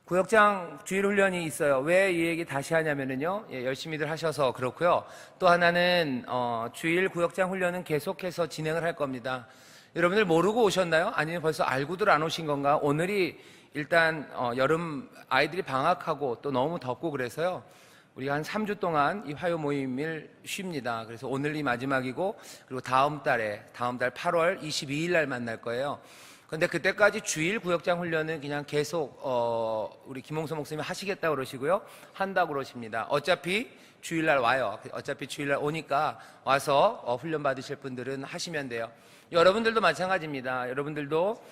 구역장 주일 훈련이 있어요. 왜 이 얘기 다시 하냐면요. 열심히들 하셔서 그렇고요. 또 하나는 주일 구역장 훈련은 계속해서 진행을 할 겁니다. 여러분들 모르고 오셨나요? 아니면 벌써 알고들 안 오신 건가? 오늘이 일단 여름 아이들이 방학하고 또 너무 덥고 그래서요. 우리가 한 3주 동안 이 화요 모임을 쉽니다. 그래서 오늘이 마지막이고, 그리고 다음 달 8월 22일 날 만날 거예요. 근데 그때까지 주일 구역장 훈련은 그냥 계속 우리 김홍수 목사님이 하시겠다고 그러시고요. 한다고 그러십니다. 어차피 주일날 와요. 어차피 주일날 오니까 와서 훈련 받으실 분들은 하시면 돼요. 여러분들도 마찬가지입니다. 여러분들도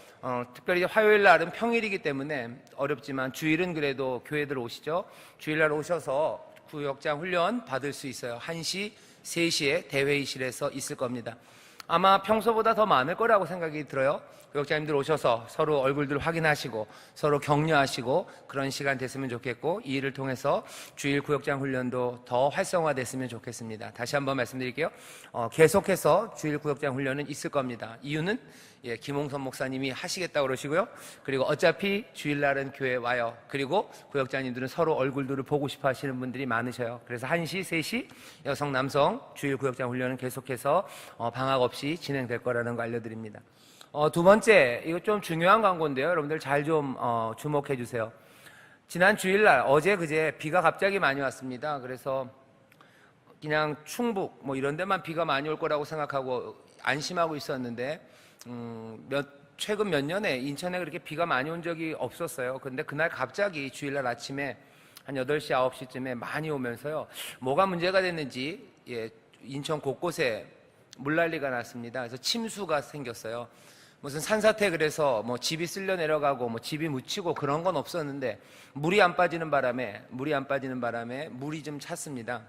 특별히 화요일 날은 평일이기 때문에 어렵지만 주일은 그래도 교회들 오시죠. 주일날 오셔서 구역장 훈련 받을 수 있어요. 1시, 3시에 대회의실에서 있을 겁니다. 아마 평소보다 더 많을 거라고 생각이 들어요. 구역장님들 오셔서 서로 얼굴들 확인하시고 서로 격려하시고 그런 시간 됐으면 좋겠고, 이 일을 통해서 주일 구역장 훈련도 더 활성화됐으면 좋겠습니다. 다시 한번 말씀드릴게요. 계속해서 주일 구역장 훈련은 있을 겁니다. 이유는 김홍선 목사님이 하시겠다고 그러시고요. 그리고 어차피 주일날은 교회 와요. 그리고 구역장님들은 서로 얼굴들을 보고 싶어 하시는 분들이 많으셔요. 그래서 1시, 3시 여성, 남성 주일 구역장 훈련은 계속해서 방학 없이 진행될 거라는 거 알려드립니다. 두 번째, 이거 좀 중요한 광고인데요. 여러분들 잘 좀 주목해 주세요. 지난 주일날 어제 그제 비가 갑자기 많이 왔습니다. 그래서 그냥 충북 뭐 이런 데만 비가 많이 올 거라고 생각하고 안심하고 있었는데 최근 몇 년에 인천에 그렇게 비가 많이 온 적이 없었어요. 근데 그날 갑자기 주일날 아침에 한 8시, 9시쯤에 많이 오면서요. 뭐가 문제가 됐는지 인천 곳곳에 물난리가 났습니다. 그래서 침수가 생겼어요. 무슨 산사태 그래서 뭐 집이 쓸려 내려가고 뭐 집이 묻히고 그런 건 없었는데 물이 안 빠지는 바람에 물이 좀 찼습니다.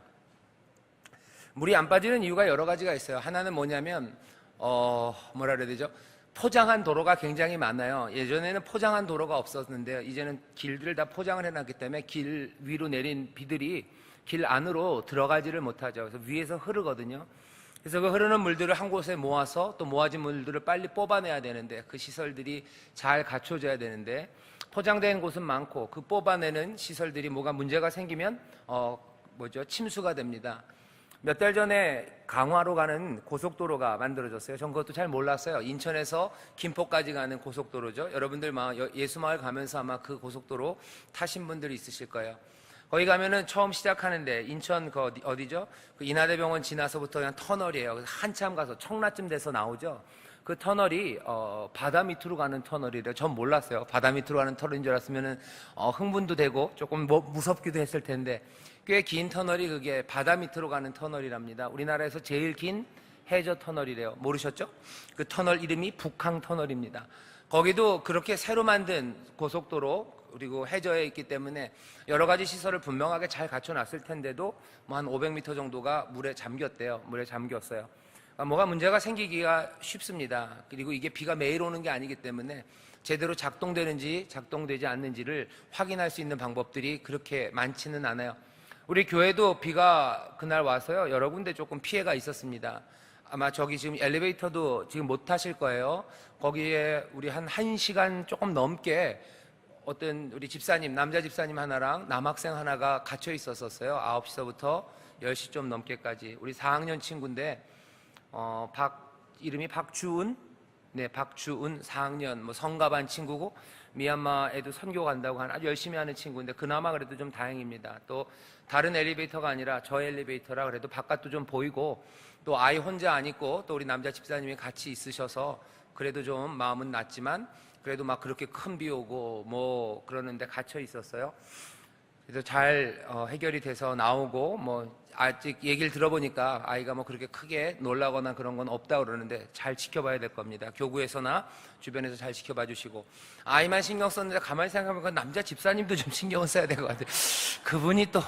물이 안 빠지는 이유가 여러 가지가 있어요. 하나는 뭐냐면 뭐라 그래야 되죠? 포장한 도로가 굉장히 많아요. 예전에는 포장한 도로가 없었는데요. 이제는 길들을 다 포장을 해놨기 때문에 길 위로 내린 비들이 길 안으로 들어가지를 못하죠. 그래서 위에서 흐르거든요. 그래서 그 흐르는 물들을 한 곳에 모아서 또 모아진 물들을 빨리 뽑아내야 되는데, 그 시설들이 잘 갖춰져야 되는데 포장된 곳은 많고 그 뽑아내는 시설들이 뭐가 문제가 생기면 침수가 됩니다. 몇 달 전에 강화로 가는 고속도로가 만들어졌어요. 전 그것도 잘 몰랐어요. 인천에서 김포까지 가는 고속도로죠. 여러분들 예수마을 가면서 아마 그 고속도로 타신 분들이 있으실 거예요. 거기 가면은 처음 시작하는데 인천 어디죠? 그 인하대병원 지나서부터 그냥 터널이에요. 한참 가서 청라쯤 돼서 나오죠. 그 터널이 바다 밑으로 가는 터널이래요. 전 몰랐어요. 바다 밑으로 가는 터널인 줄 알았으면은 흥분도 되고 조금 무섭기도 했을 텐데, 꽤 긴 터널이 그게 바다 밑으로 가는 터널이랍니다. 우리나라에서 제일 긴 해저 터널이래요. 모르셨죠? 그 터널 이름이 북항 터널입니다. 거기도 그렇게 새로 만든 고속도로 그리고 해저에 있기 때문에 여러 가지 시설을 분명하게 잘 갖춰놨을 텐데도 뭐 한 500m 정도가 물에 잠겼대요. 물에 잠겼어요. 뭐가 문제가 생기기가 쉽습니다. 그리고 이게 비가 매일 오는 게 아니기 때문에 제대로 작동되는지 작동되지 않는지를 확인할 수 있는 방법들이 그렇게 많지는 않아요. 우리 교회도 비가 그날 와서요, 여러 군데 조금 피해가 있었습니다. 아마 저기 지금 엘리베이터도 지금 못 타실 거예요. 거기에 우리 한 1시간 조금 넘게 어떤 우리 집사님, 남자 집사님 하나랑 남학생 하나가 갇혀 있었어요. 9시서부터 10시 좀 넘게까지. 우리 4학년 친구인데 이름이 박주은, 박주은 4학년 성가반 친구고, 미얀마에도 선교 간다고 아주 열심히 하는 친구인데 그나마 그래도 좀 다행입니다. 또 다른 엘리베이터가 아니라 저 엘리베이터라 그래도 바깥도 좀 보이고, 또 아이 혼자 안 있고 또 우리 남자 집사님이 같이 있으셔서 그래도 좀 마음은 낫지만, 그래도 막 그렇게 큰 비 오고 뭐 그러는데 갇혀 있었어요. 그래서 잘 해결이 돼서 나오고, 아직 얘기를 들어보니까 아이가 그렇게 크게 놀라거나 그런 건 없다고 그러는데 잘 지켜봐야 될 겁니다. 교구에서나 주변에서 잘 지켜봐 주시고. 아이만 신경 썼는데 가만히 생각해보면 남자 집사님도 좀 신경을 써야 될 것 같아요. 그분이 또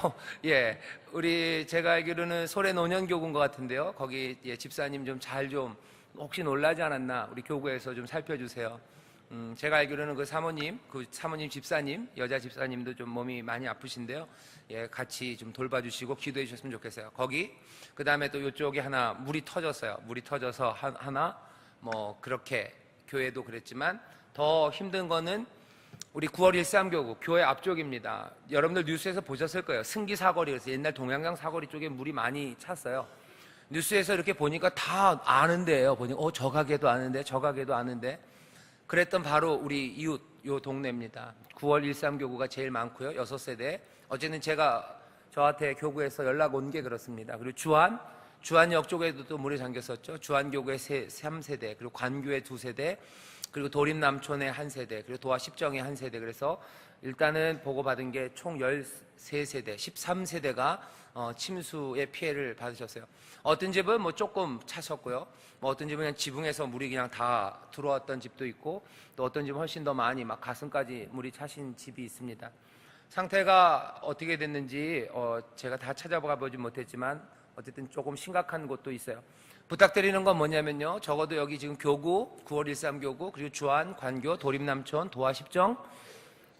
제가 알기로는 소래 노년교구인 것 같은데요. 거기 집사님 좀 혹시 놀라지 않았나 우리 교구에서 좀 살펴주세요. 제가 알기로는 그 사모님 집사님, 여자 집사님도 좀 몸이 많이 아프신데요. 같이 좀 돌봐주시고 기도해 주셨으면 좋겠어요. 거기, 그 다음에 또 이쪽에 하나 물이 터졌어요. 물이 터져서 하나, 그렇게 교회도 그랬지만 더 힘든 거는 우리 9월 13교구 교회 앞쪽입니다. 여러분들 뉴스에서 보셨을 거예요. 승기 사거리, 그래서 옛날 동양강 사거리 쪽에 물이 많이 찼어요. 뉴스에서 이렇게 보니까 다 아는데요. 보니까 저 가게도 아는데 저 가게도 아는데, 그랬던 바로 우리 이웃 요 동네입니다. 9월 13교구가 제일 많고요. 6세대. 어쨌든 제가 저한테 교구에서 연락 온 게 그렇습니다. 그리고 주안역 쪽에도 또 물이 잠겼었죠. 주안교구의 3세대, 그리고 관교의 2세대, 그리고 도림남촌의 1세대, 그리고 도화 10정의 1세대. 그래서 일단은 보고받은 게 총 13세대, 13세대가 침수의 피해를 받으셨어요. 어떤 집은 뭐 조금 차셨고요. 뭐 어떤 집은 그냥 지붕에서 물이 그냥 다 들어왔던 집도 있고, 또 어떤 집은 훨씬 더 많이 막 가슴까지 물이 차신 집이 있습니다. 상태가 어떻게 됐는지 제가 다 찾아가 보지 못했지만 어쨌든 조금 심각한 곳도 있어요. 부탁드리는 건 뭐냐면요, 적어도 여기 지금 교구, 9월 13교구, 그리고 주안, 관교, 도림남촌, 도화 10정,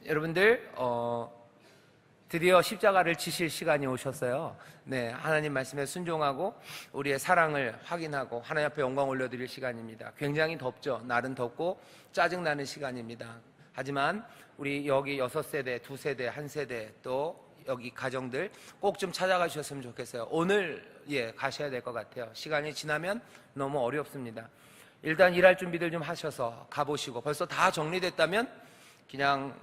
여러분들 드디어 십자가를 지실 시간이 오셨어요. 네, 하나님 말씀에 순종하고 우리의 사랑을 확인하고 하나님 앞에 영광 올려드릴 시간입니다. 굉장히 덥죠. 날은 덥고 짜증나는 시간입니다. 하지만 우리 여기 6세대, 2세대, 1세대, 또 여기 가정들 꼭 좀 찾아가 주셨으면 좋겠어요. 오늘 가셔야 될 것 같아요. 시간이 지나면 너무 어렵습니다. 일단 일할 준비들 좀 하셔서 가보시고, 벌써 다 정리됐다면 그냥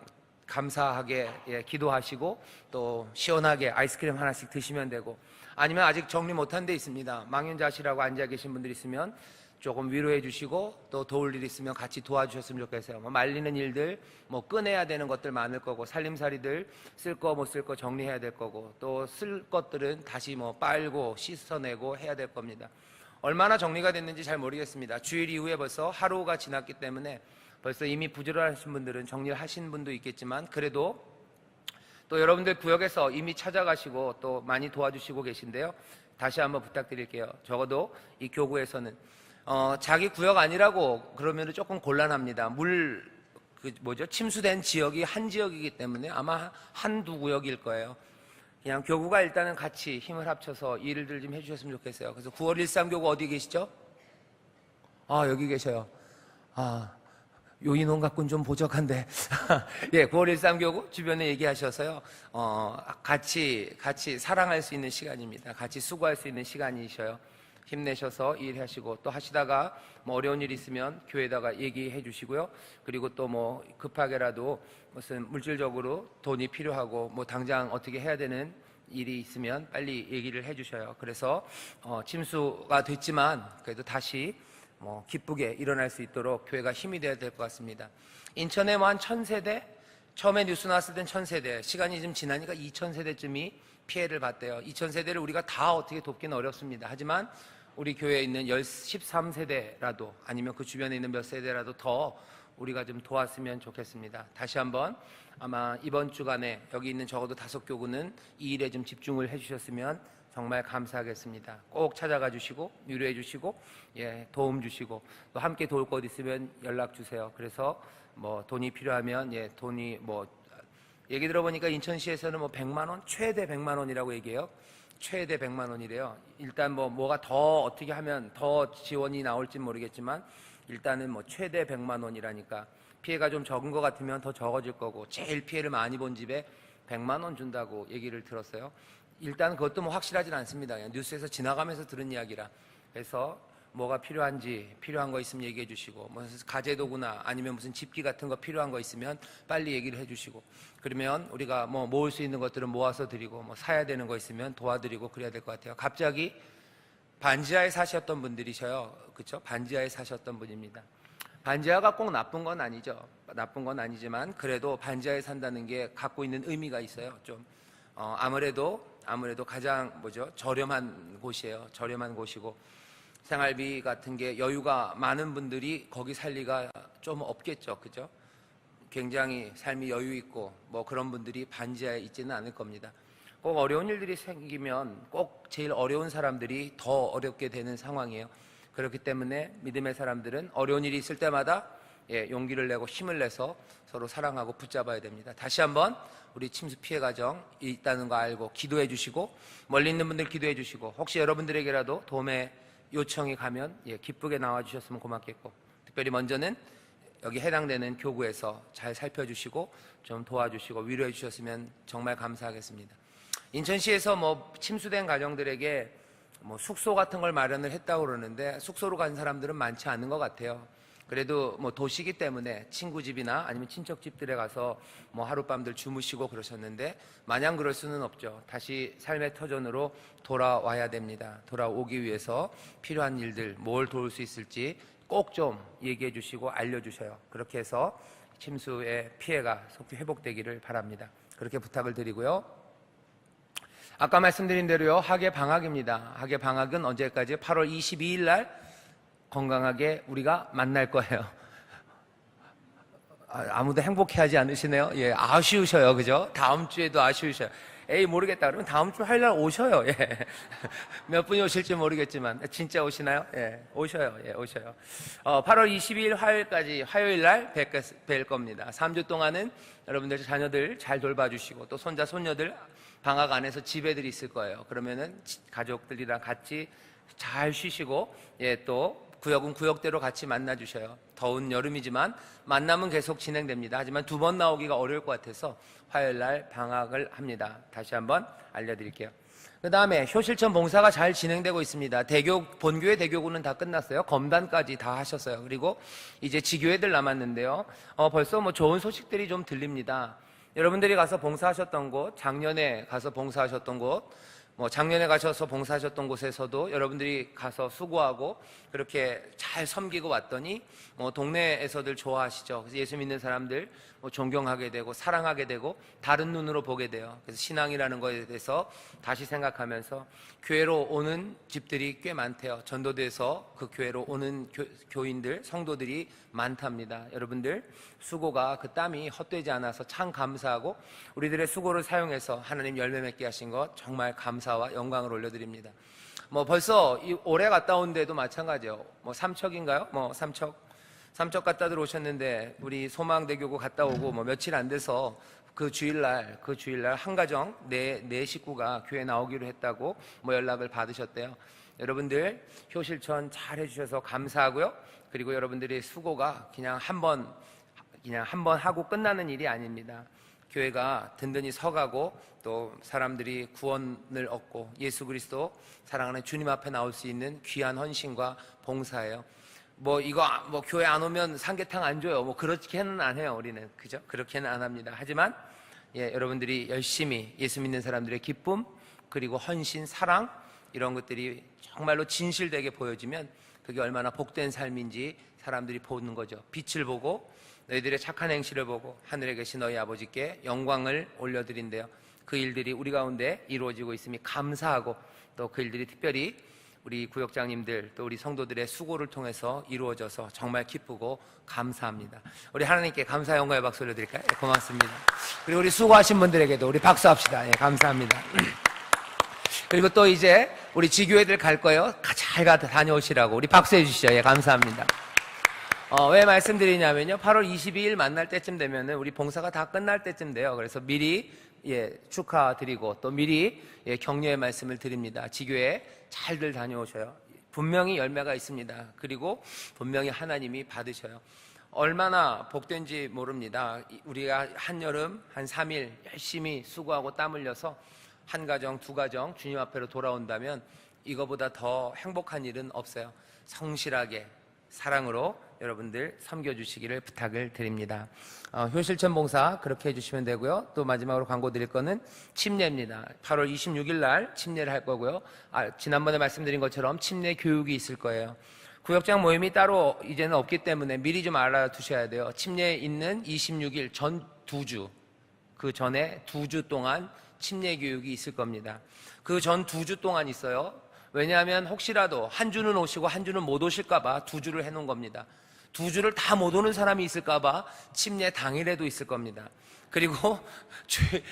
감사하게 기도하시고 또 시원하게 아이스크림 하나씩 드시면 되고, 아니면 아직 정리 못한 데 있습니다. 망연자실하고 앉아 계신 분들 있으면 조금 위로해 주시고, 또 도울 일 있으면 같이 도와주셨으면 좋겠어요. 뭐 말리는 일들, 뭐 꺼내야 되는 것들 많을 거고, 살림살이들 쓸 거 못 쓸 거 정리해야 될 거고, 또 쓸 것들은 다시 뭐 빨고 씻어내고 해야 될 겁니다. 얼마나 정리가 됐는지 잘 모르겠습니다. 주일 이후에 벌써 하루가 지났기 때문에 벌써 이미 부지런하신 분들은 정리를 하신 분도 있겠지만, 그래도 또 여러분들 구역에서 이미 찾아가시고 또 많이 도와주시고 계신데요. 다시 한번 부탁드릴게요. 적어도 이 교구에서는 자기 구역 아니라고 그러면 조금 곤란합니다. 침수된 지역이 한 지역이기 때문에 아마 한두 구역일 거예요. 그냥 교구가 일단은 같이 힘을 합쳐서 일을 좀 해주셨으면 좋겠어요. 그래서 9월 13교구 어디 계시죠? 여기 계셔요. 요 인원 갖고는 좀 부족한데. 예, 9월 13교구 주변에 얘기하셔서요. 같이 사랑할 수 있는 시간입니다. 같이 수고할 수 있는 시간이셔요. 힘내셔서 일하시고, 또 하시다가 뭐 어려운 일 있으면 교회에다가 얘기해 주시고요. 그리고 또 뭐 급하게라도 무슨 물질적으로 돈이 필요하고 뭐 당장 어떻게 해야 되는 일이 있으면 빨리 얘기를 해 주셔요. 그래서 침수가 됐지만 그래도 다시 뭐 기쁘게 일어날 수 있도록 교회가 힘이 되어야 될 것 같습니다. 인천에 뭐 한 1000세대? 처음에 뉴스 나왔을 땐 1000세대, 시간이 좀 지나니까 2000세대쯤이 피해를 봤대요. 2000세대를 우리가 다 어떻게 돕기는 어렵습니다. 하지만 우리 교회에 있는 13세대라도 아니면 그 주변에 있는 몇 세대라도 더 우리가 좀 도왔으면 좋겠습니다. 다시 한번 아마 이번 주간에 여기 있는 적어도 5교구는 이 일에 좀 집중을 해주셨으면 정말 감사하겠습니다. 꼭 찾아가 주시고 위로해 주시고 도움 주시고, 또 함께 도울 것 있으면 연락 주세요. 그래서 뭐 돈이 필요하면 돈이 뭐 얘기 들어보니까 인천시에서는 뭐 100만 원, 최대 100만 원이라고 얘기해요. 최대 100만 원이래요. 일단 뭐가 더 어떻게 하면 더 지원이 나올지 모르겠지만 일단은 뭐 최대 100만 원이라니까, 피해가 좀 적은 것 같으면 더 적어질 거고, 제일 피해를 많이 본 집에 100만 원 준다고 얘기를 들었어요. 일단 그것도 뭐 확실하진 않습니다. 그냥 뉴스에서 지나가면서 들은 이야기라. 그래서 뭐가 필요한 거 있으면 얘기해 주시고, 뭐 가재도구나 아니면 무슨 집기 같은 거 필요한 거 있으면 빨리 얘기를 해 주시고, 그러면 우리가 뭐 모을 수 있는 것들은 모아서 드리고, 뭐 사야 되는 거 있으면 도와드리고 그래야 될 것 같아요. 갑자기 반지하에 사셨던 분들이셔요. 그렇죠? 반지하에 사셨던 분입니다. 반지하가 꼭 나쁜 건 아니죠. 나쁜 건 아니지만 그래도 반지하에 산다는 게 갖고 있는 의미가 있어요. 좀 아무래도 가장 저렴한 곳이에요. 저렴한 곳이고, 생활비 같은 게 여유가 많은 분들이 거기 살 리가 좀 없겠죠. 그죠? 굉장히 삶이 여유 있고 뭐 그런 분들이 반지하에 있지는 않을 겁니다. 꼭 어려운 일들이 생기면 꼭 제일 어려운 사람들이 더 어렵게 되는 상황이에요. 그렇기 때문에 믿음의 사람들은 어려운 일이 있을 때마다 용기를 내고 힘을 내서 서로 사랑하고 붙잡아야 됩니다. 다시 한번 우리 침수 피해 가정 있다는 거 알고 기도해 주시고, 멀리 있는 분들 기도해 주시고, 혹시 여러분들에게라도 도움의 요청이 가면 기쁘게 나와 주셨으면 고맙겠고, 특별히 먼저는 여기 해당되는 교구에서 잘 살펴주시고 좀 도와주시고 위로해 주셨으면 정말 감사하겠습니다. 인천시에서 뭐 침수된 가정들에게 뭐 숙소 같은 걸 마련을 했다고 그러는데 숙소로 간 사람들은 많지 않은 것 같아요. 그래도 뭐 도시기 때문에 친구 집이나 아니면 친척 집들에 가서 뭐 하룻밤들 주무시고 그러셨는데 마냥 그럴 수는 없죠. 다시 삶의 터전으로 돌아와야 됩니다. 돌아오기 위해서 필요한 일들 뭘 도울 수 있을지 꼭 좀 얘기해 주시고 알려주셔요. 그렇게 해서 침수의 피해가 속히 회복되기를 바랍니다. 그렇게 부탁을 드리고요. 아까 말씀드린 대로요, 학예 방학입니다. 학예 방학은 언제까지? 8월 22일 날 건강하게 우리가 만날 거예요. 아무도 행복해하지 않으시네요. 예, 아쉬우셔요, 그죠? 다음 주에도 아쉬우셔요. 에이, 모르겠다 그러면 다음 주 화요일 날 오셔요. 예. 몇 분이 오실지 모르겠지만 진짜 오시나요? 예, 오셔요. 예, 오셔요. 8월 22일 화요일까지 화요일 날 뵐 겁니다. 3주 동안은 여러분들 자녀들 잘 돌봐주시고 또 손자 손녀들 방학 안에서 집애들이 있을 거예요. 그러면은 가족들이랑 같이 잘 쉬시고 예, 또 구역은 구역대로 같이 만나주셔요. 더운 여름이지만 만남은 계속 진행됩니다. 하지만 두 번 나오기가 어려울 것 같아서 화요일 날 방학을 합니다. 다시 한번 알려드릴게요. 그 다음에 효실천 봉사가 잘 진행되고 있습니다. 본교회 대교구는 다 끝났어요. 검단까지 다 하셨어요. 그리고 이제 지교회들 남았는데요. 벌써 뭐 좋은 소식들이 좀 들립니다. 여러분들이 가서 봉사하셨던 곳, 작년에 가서 봉사하셨던 곳, 작년에 가셔서 봉사하셨던 곳에서도 여러분들이 가서 수고하고 그렇게 잘 섬기고 왔더니 동네에서들 좋아하시죠. 그래서 예수 믿는 사람들 존경하게 되고 사랑하게 되고 다른 눈으로 보게 돼요. 그래서 신앙이라는 것에 대해서 다시 생각하면서 교회로 오는 집들이 꽤 많대요. 전도대에서 그 교회로 오는 교인들, 성도들이 많답니다. 여러분들 수고가 그 땀이 헛되지 않아서 참 감사하고 우리들의 수고를 사용해서 하나님 열매 맺게 하신 것 정말 감사와 영광을 올려드립니다. 벌써 올해 갔다 온 데도 마찬가지예요. 삼척인가요? 삼척 갔다 들어오셨는데 우리 소망대교구 갔다 오고 며칠 안 돼서 그 주일날 한 가정 네 식구가 교회 나오기로 했다고 연락을 받으셨대요. 여러분들 효실천 잘 해주셔서 감사하고요. 그리고 여러분들의 수고가 그냥 한 번 하고 끝나는 일이 아닙니다. 교회가 든든히 서가고 또 사람들이 구원을 얻고 예수 그리스도 사랑하는 주님 앞에 나올 수 있는 귀한 헌신과 봉사예요. 교회 안 오면 삼계탕 안 줘요. 그렇게는 안 해요, 우리는. 그죠? 그렇게는 안 합니다. 하지만, 여러분들이 열심히 예수 믿는 사람들의 기쁨, 그리고 헌신, 사랑, 이런 것들이 정말로 진실되게 보여지면 그게 얼마나 복된 삶인지 사람들이 보는 거죠. 빛을 보고 너희들의 착한 행실을 보고 하늘에 계신 너희 아버지께 영광을 올려드린대요. 그 일들이 우리 가운데 이루어지고 있음이 감사하고 또 그 일들이 특별히 우리 구역장님들 또 우리 성도들의 수고를 통해서 이루어져서 정말 기쁘고 감사합니다. 우리 하나님께 감사 영광의 박수 올려드릴까요? 고맙습니다. 그리고 우리 수고하신 분들에게도 우리 박수합시다. 감사합니다. 그리고 또 이제 우리 지교회들 갈 거예요. 잘 다녀오시라고 우리 박수해 주시죠. 감사합니다. 왜 말씀드리냐면요, 8월 22일 만날 때쯤 되면은 우리 봉사가 다 끝날 때쯤 돼요. 그래서 미리 축하드리고 또 미리 격려의 말씀을 드립니다. 지교회 잘들 다녀오셔요. 분명히 열매가 있습니다. 그리고 분명히 하나님이 받으셔요. 얼마나 복된지 모릅니다. 우리가 한여름 한 3일 열심히 수고하고 땀 흘려서 한 가정, 두 가정 주님 앞으로 돌아온다면 이거보다 더 행복한 일은 없어요. 성실하게 사랑으로 여러분들 섬겨주시기를 부탁을 드립니다. 효실천 봉사 그렇게 해주시면 되고요. 또 마지막으로 광고 드릴 거는 침례입니다. 8월 26일 날 침례를 할 거고요. 지난번에 말씀드린 것처럼 침례 교육이 있을 거예요. 구역장 모임이 따로 이제는 없기 때문에 미리 좀 알아두셔야 돼요. 침례 있는 26일 전 2주, 그 전에 2주 동안 침례 교육이 있을 겁니다. 그 전 2주 동안 있어요. 왜냐하면 혹시라도 한 주는 오시고 한 주는 못 오실까봐 2주를 해놓은 겁니다. 2주를 다 못 오는 사람이 있을까봐 침례 당일에도 있을 겁니다. 그리고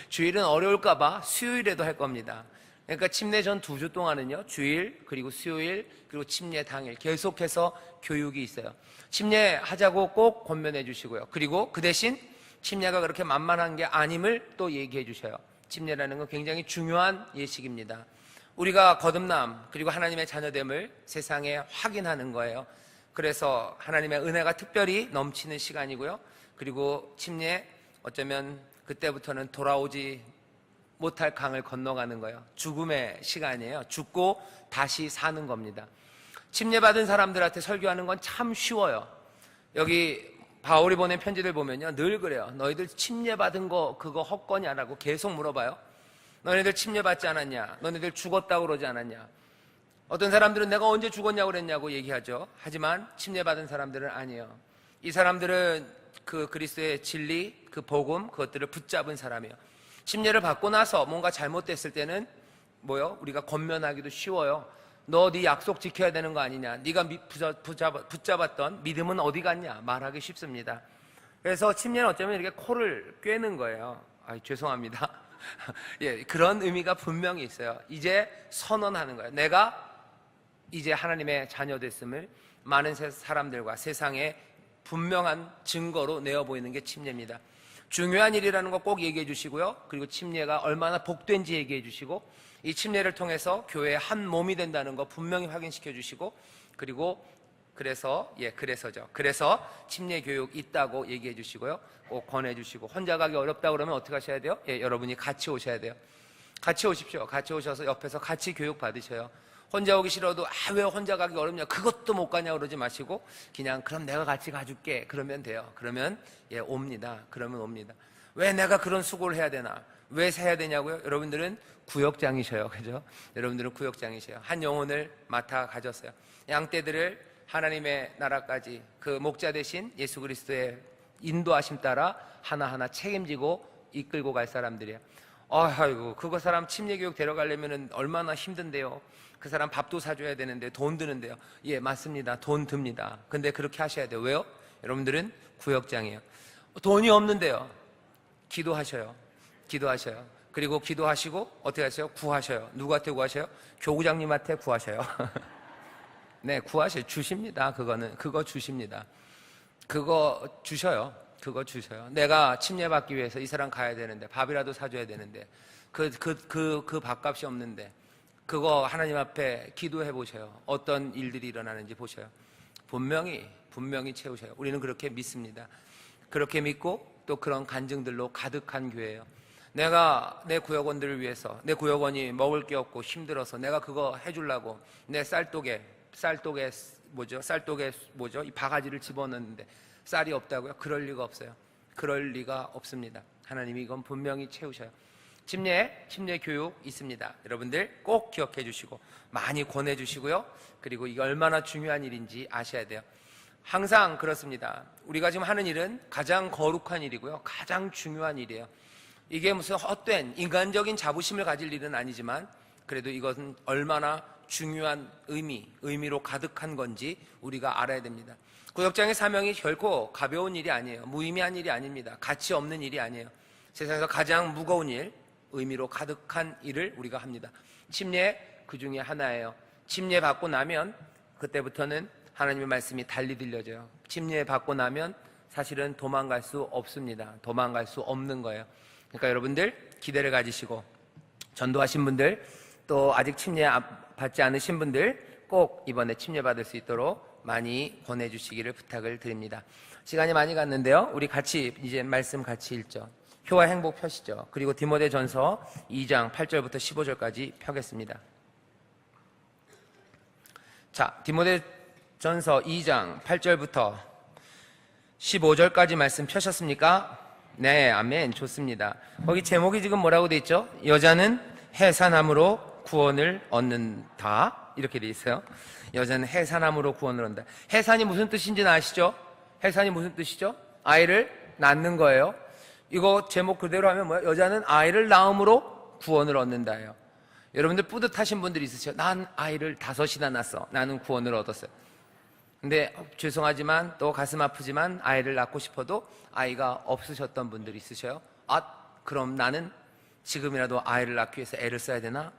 주일은 어려울까봐 수요일에도 할 겁니다. 그러니까 침례 전 2주 동안은요, 주일 그리고 수요일 그리고 침례 당일 계속해서 교육이 있어요. 침례하자고 꼭 권면해 주시고요. 그리고 그 대신 침례가 그렇게 만만한 게 아님을 또 얘기해 주셔요. 침례라는 건 굉장히 중요한 예식입니다. 우리가 거듭남 그리고 하나님의 자녀됨을 세상에 확인하는 거예요. 그래서 하나님의 은혜가 특별히 넘치는 시간이고요. 그리고 침례 어쩌면 그때부터는 돌아오지 못할 강을 건너가는 거예요. 죽음의 시간이에요. 죽고 다시 사는 겁니다. 침례받은 사람들한테 설교하는 건 참 쉬워요. 여기 바울이 보낸 편지들 보면요, 늘 그래요. 너희들 침례받은 거 그거 헛거냐라고 계속 물어봐요. 너희들 침례받지 않았냐? 너희들 죽었다고 그러지 않았냐? 어떤 사람들은 내가 언제 죽었냐고 그랬냐고 얘기하죠. 하지만 침례받은 사람들은 아니에요. 이 사람들은 그 그리스도의 진리, 그 복음, 그것들을 붙잡은 사람이에요. 침례를 받고 나서 뭔가 잘못됐을 때는 우리가 권면하기도 쉬워요. 너 네 약속 지켜야 되는 거 아니냐? 네가 붙잡았던 믿음은 어디 갔냐? 말하기 쉽습니다. 그래서 침례는 어쩌면 이렇게 코를 꿰는 거예요. 죄송합니다. 예, 그런 의미가 분명히 있어요. 이제 선언하는 거예요. 내가 이제 하나님의 자녀 됐음을 많은 사람들과 세상에 분명한 증거로 내어 보이는 게 침례입니다. 중요한 일이라는 거 꼭 얘기해 주시고요. 그리고 침례가 얼마나 복된지 얘기해 주시고, 이 침례를 통해서 교회의 한 몸이 된다는 거 분명히 확인시켜 주시고, 그리고 그래서 침례 교육 있다고 얘기해 주시고요. 꼭 권해 주시고, 혼자 가기 어렵다 그러면 어떻게 하셔야 돼요? 여러분이 같이 오셔야 돼요. 같이 오십시오. 같이 오셔서 옆에서 같이 교육 받으셔요. 혼자 오기 싫어도 왜 혼자 가기 어렵냐, 그것도 못 가냐 그러지 마시고, 그냥 그럼 내가 같이 가줄게 그러면 돼요. 그러면 옵니다. 그러면 옵니다. 왜 내가 그런 수고를 해야 되나, 왜 해야 되냐고요? 여러분들은 구역장이셔요. 그죠? 여러분들은 구역장이셔요. 한 영혼을 맡아 가졌어요. 양떼들을 하나님의 나라까지 그 목자 대신 예수 그리스도의 인도하심 따라 하나하나 책임지고 이끌고 갈 사람들이에요. 아이고, 그거 사람 침례교육 데려가려면 얼마나 힘든데요. 그 사람 밥도 사줘야 되는데 돈 드는데요. 예, 맞습니다. 돈 듭니다. 근데 그렇게 하셔야 돼요. 왜요? 여러분들은 구역장이에요. 돈이 없는데요. 기도하셔요. 그리고 기도하시고 어떻게 하세요? 구하셔요. 누구한테 구하셔요? 교구장님한테 구하셔요. 네, 구하셔요. 주십니다. 그거 주십니다. 그거 주셔요. 내가 침례받기 위해서 이 사람 가야 되는데, 밥이라도 사줘야 되는데, 그 밥값이 없는데, 그거 하나님 앞에 기도해 보셔요. 어떤 일들이 일어나는지 보셔요. 분명히 채우셔요. 우리는 그렇게 믿습니다. 그렇게 믿고 또 그런 간증들로 가득한 교회예요. 내가 내 구역원들을 위해서, 내 구역원이 먹을 게 없고 힘들어서 내가 그거 해주려고 내 쌀독에 이 바가지를 집어넣는데 쌀이 없다고요? 그럴 리가 없어요. 그럴 리가 없습니다. 하나님이 이건 분명히 채우셔요. 침례 교육 있습니다. 여러분들 꼭 기억해 주시고 많이 권해 주시고요. 그리고 이게 얼마나 중요한 일인지 아셔야 돼요. 항상 그렇습니다. 우리가 지금 하는 일은 가장 거룩한 일이고요. 가장 중요한 일이에요. 이게 무슨 헛된 인간적인 자부심을 가질 일은 아니지만, 그래도 이것은 얼마나 중요한 의미로 가득한 건지 우리가 알아야 됩니다. 구역장의 사명이 결코 가벼운 일이 아니에요. 무의미한 일이 아닙니다. 가치 없는 일이 아니에요. 세상에서 가장 무거운 일, 의미로 가득한 일을 우리가 합니다. 침례 그 중에 하나예요. 침례 받고 나면 그때부터는 하나님의 말씀이 달리 들려져요. 침례 받고 나면 사실은 도망갈 수 없습니다. 도망갈 수 없는 거예요. 그러니까 여러분들 기대를 가지시고, 전도하신 분들, 또 아직 침례 받지 않으신 분들 꼭 이번에 침례 받을 수 있도록 많이 권해주시기를 부탁을 드립니다. 시간이 많이 갔는데요. 우리 같이 이제 말씀 같이 읽죠. 효와 행복 펴시죠. 그리고 디모데전서 2장 8절부터 15절까지 펴겠습니다. 자, 디모데전서 2장 8절부터 15절까지 말씀 펴셨습니까? 네, 아멘. 좋습니다. 거기 제목이 지금 뭐라고 돼 있죠? 여자는 해산함으로 구원을 얻는다, 이렇게 돼 있어요. 여자는 해산함으로 구원을 얻는다. 해산이 무슨 뜻인지는 아시죠? 해산이 무슨 뜻이죠? 아이를 낳는 거예요. 이거 제목 그대로 하면 뭐야? 여자는 아이를 낳음으로 구원을 얻는다예요. 여러분들 뿌듯하신 분들이 있으세요? 난 아이를 5이나 낳았어. 나는 구원을 얻었어요. 근데 죄송하지만 또 가슴 아프지만 아이를 낳고 싶어도 아이가 없으셨던 분들이 있으셔요. 그럼 나는 지금이라도 아이를 낳기 위해서 애를 써야 되나?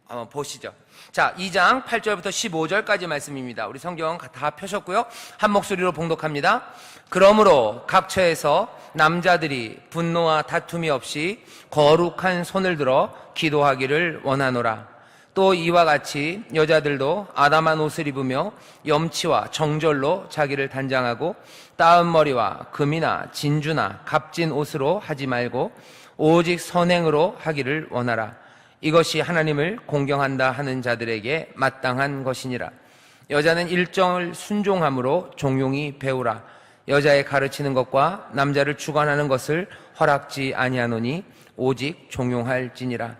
한번 보시죠. 자, 2장 8절부터 15절까지 말씀입니다. 우리 성경 다 펴셨고요. 한 목소리로 봉독합니다. 그러므로 각 처에서 남자들이 분노와 다툼이 없이 거룩한 손을 들어 기도하기를 원하노라. 또 이와 같이 여자들도 아담한 옷을 입으며 염치와 정절로 자기를 단장하고 따은 머리와 금이나 진주나 값진 옷으로 하지 말고 오직 선행으로 하기를 원하라. 이것이 하나님을 공경한다 하는 자들에게 마땅한 것이니라. 여자는 일정을 순종함으로 종용히 배우라. 여자의 가르치는 것과 남자를 주관하는 것을 허락지 아니하노니 오직 종용할지니라.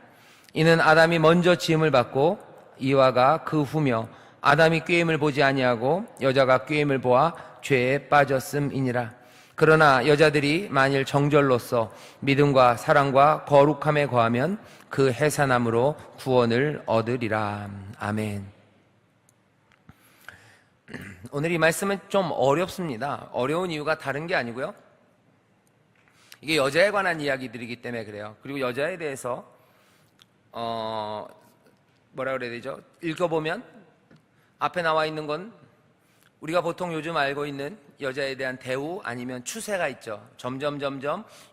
이는 아담이 먼저 지음을 받고 이와가 그 후며 아담이 꾀임을 보지 아니하고 여자가 꾀임을 보아 죄에 빠졌음이니라. 그러나 여자들이 만일 정절로서 믿음과 사랑과 거룩함에 거하면 그 해산함으로 구원을 얻으리라. 아멘. 오늘 이 말씀은 좀 어렵습니다. 어려운 이유가 다른 게 아니고요, 이게 여자에 관한 이야기들이기 때문에 그래요. 그리고 여자에 대해서 뭐라 그래야 되죠? 읽어보면 앞에 나와 있는 건 우리가 보통 요즘 알고 있는 여자에 대한 대우 아니면 추세가 있죠. 점점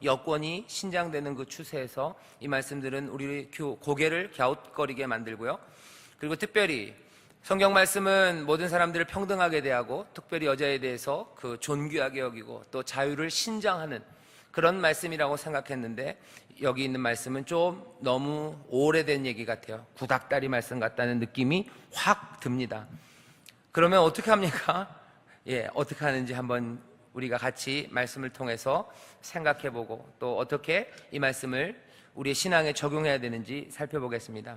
여권이 신장되는 그 추세에서 이 말씀들은 우리 고개를 갸웃거리게 만들고요. 그리고 특별히 성경 말씀은 모든 사람들을 평등하게 대하고 특별히 여자에 대해서 그 존귀하게 여기고 또 자유를 신장하는 그런 말씀이라고 생각했는데, 여기 있는 말씀은 좀 너무 오래된 얘기 같아요. 구닥다리 말씀 같다는 느낌이 확 듭니다. 그러면 어떻게 합니까? 어떻게 하는지 한번 우리가 같이 말씀을 통해서 생각해보고 또 어떻게 이 말씀을 우리의 신앙에 적용해야 되는지 살펴보겠습니다.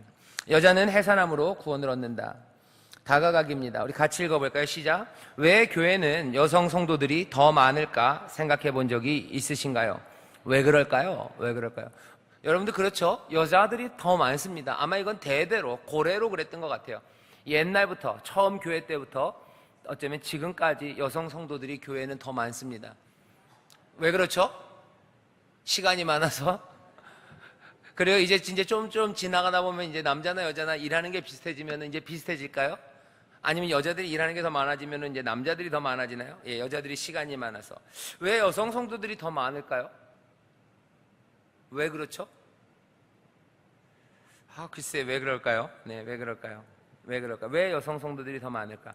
여자는 해산함으로 구원을 얻는다. 다가가기입니다. 우리 같이 읽어볼까요? 시작. 왜 교회는 여성 성도들이 더 많을까 생각해 본 적이 있으신가요? 왜 그럴까요? 여러분들 그렇죠? 여자들이 더 많습니다. 아마 이건 대대로 고래로 그랬던 것 같아요. 옛날부터 처음 교회 때부터 어쩌면 지금까지 여성 성도들이 교회는 더 많습니다. 왜 그렇죠? 시간이 많아서. 그래요. 이제 좀 지나가다 보면 이제 남자나 여자나 일하는 게 비슷해지면 이제 비슷해질까요? 아니면 여자들이 일하는 게 더 많아지면 이제 남자들이 더 많아지나요? 여자들이 시간이 많아서. 왜 여성 성도들이 더 많을까요? 왜 그렇죠? 글쎄, 왜 그럴까요? 왜 그럴까요? 왜 여성 성도들이 더 많을까?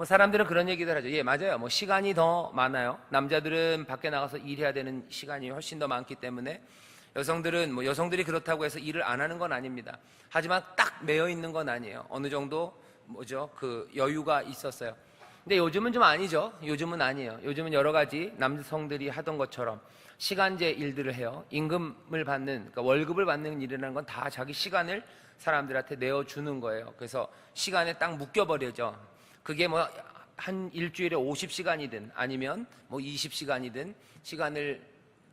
사람들은 그런 얘기들 하죠. 맞아요. 시간이 더 많아요. 남자들은 밖에 나가서 일해야 되는 시간이 훨씬 더 많기 때문에 여성들은 여성들이 그렇다고 해서 일을 안 하는 건 아닙니다. 하지만 딱 매여 있는 건 아니에요. 어느 정도 그 여유가 있었어요. 근데 요즘은 좀 아니죠. 요즘은 아니에요. 요즘은 여러 가지 남성들이 하던 것처럼 시간제 일들을 해요. 임금을 받는, 그러니까 월급을 받는 일이라는 건 다 자기 시간을 사람들한테 내어주는 거예요. 그래서 시간에 딱 묶여버려죠. 그게 한 일주일에 50시간이든 아니면 20시간이든 시간을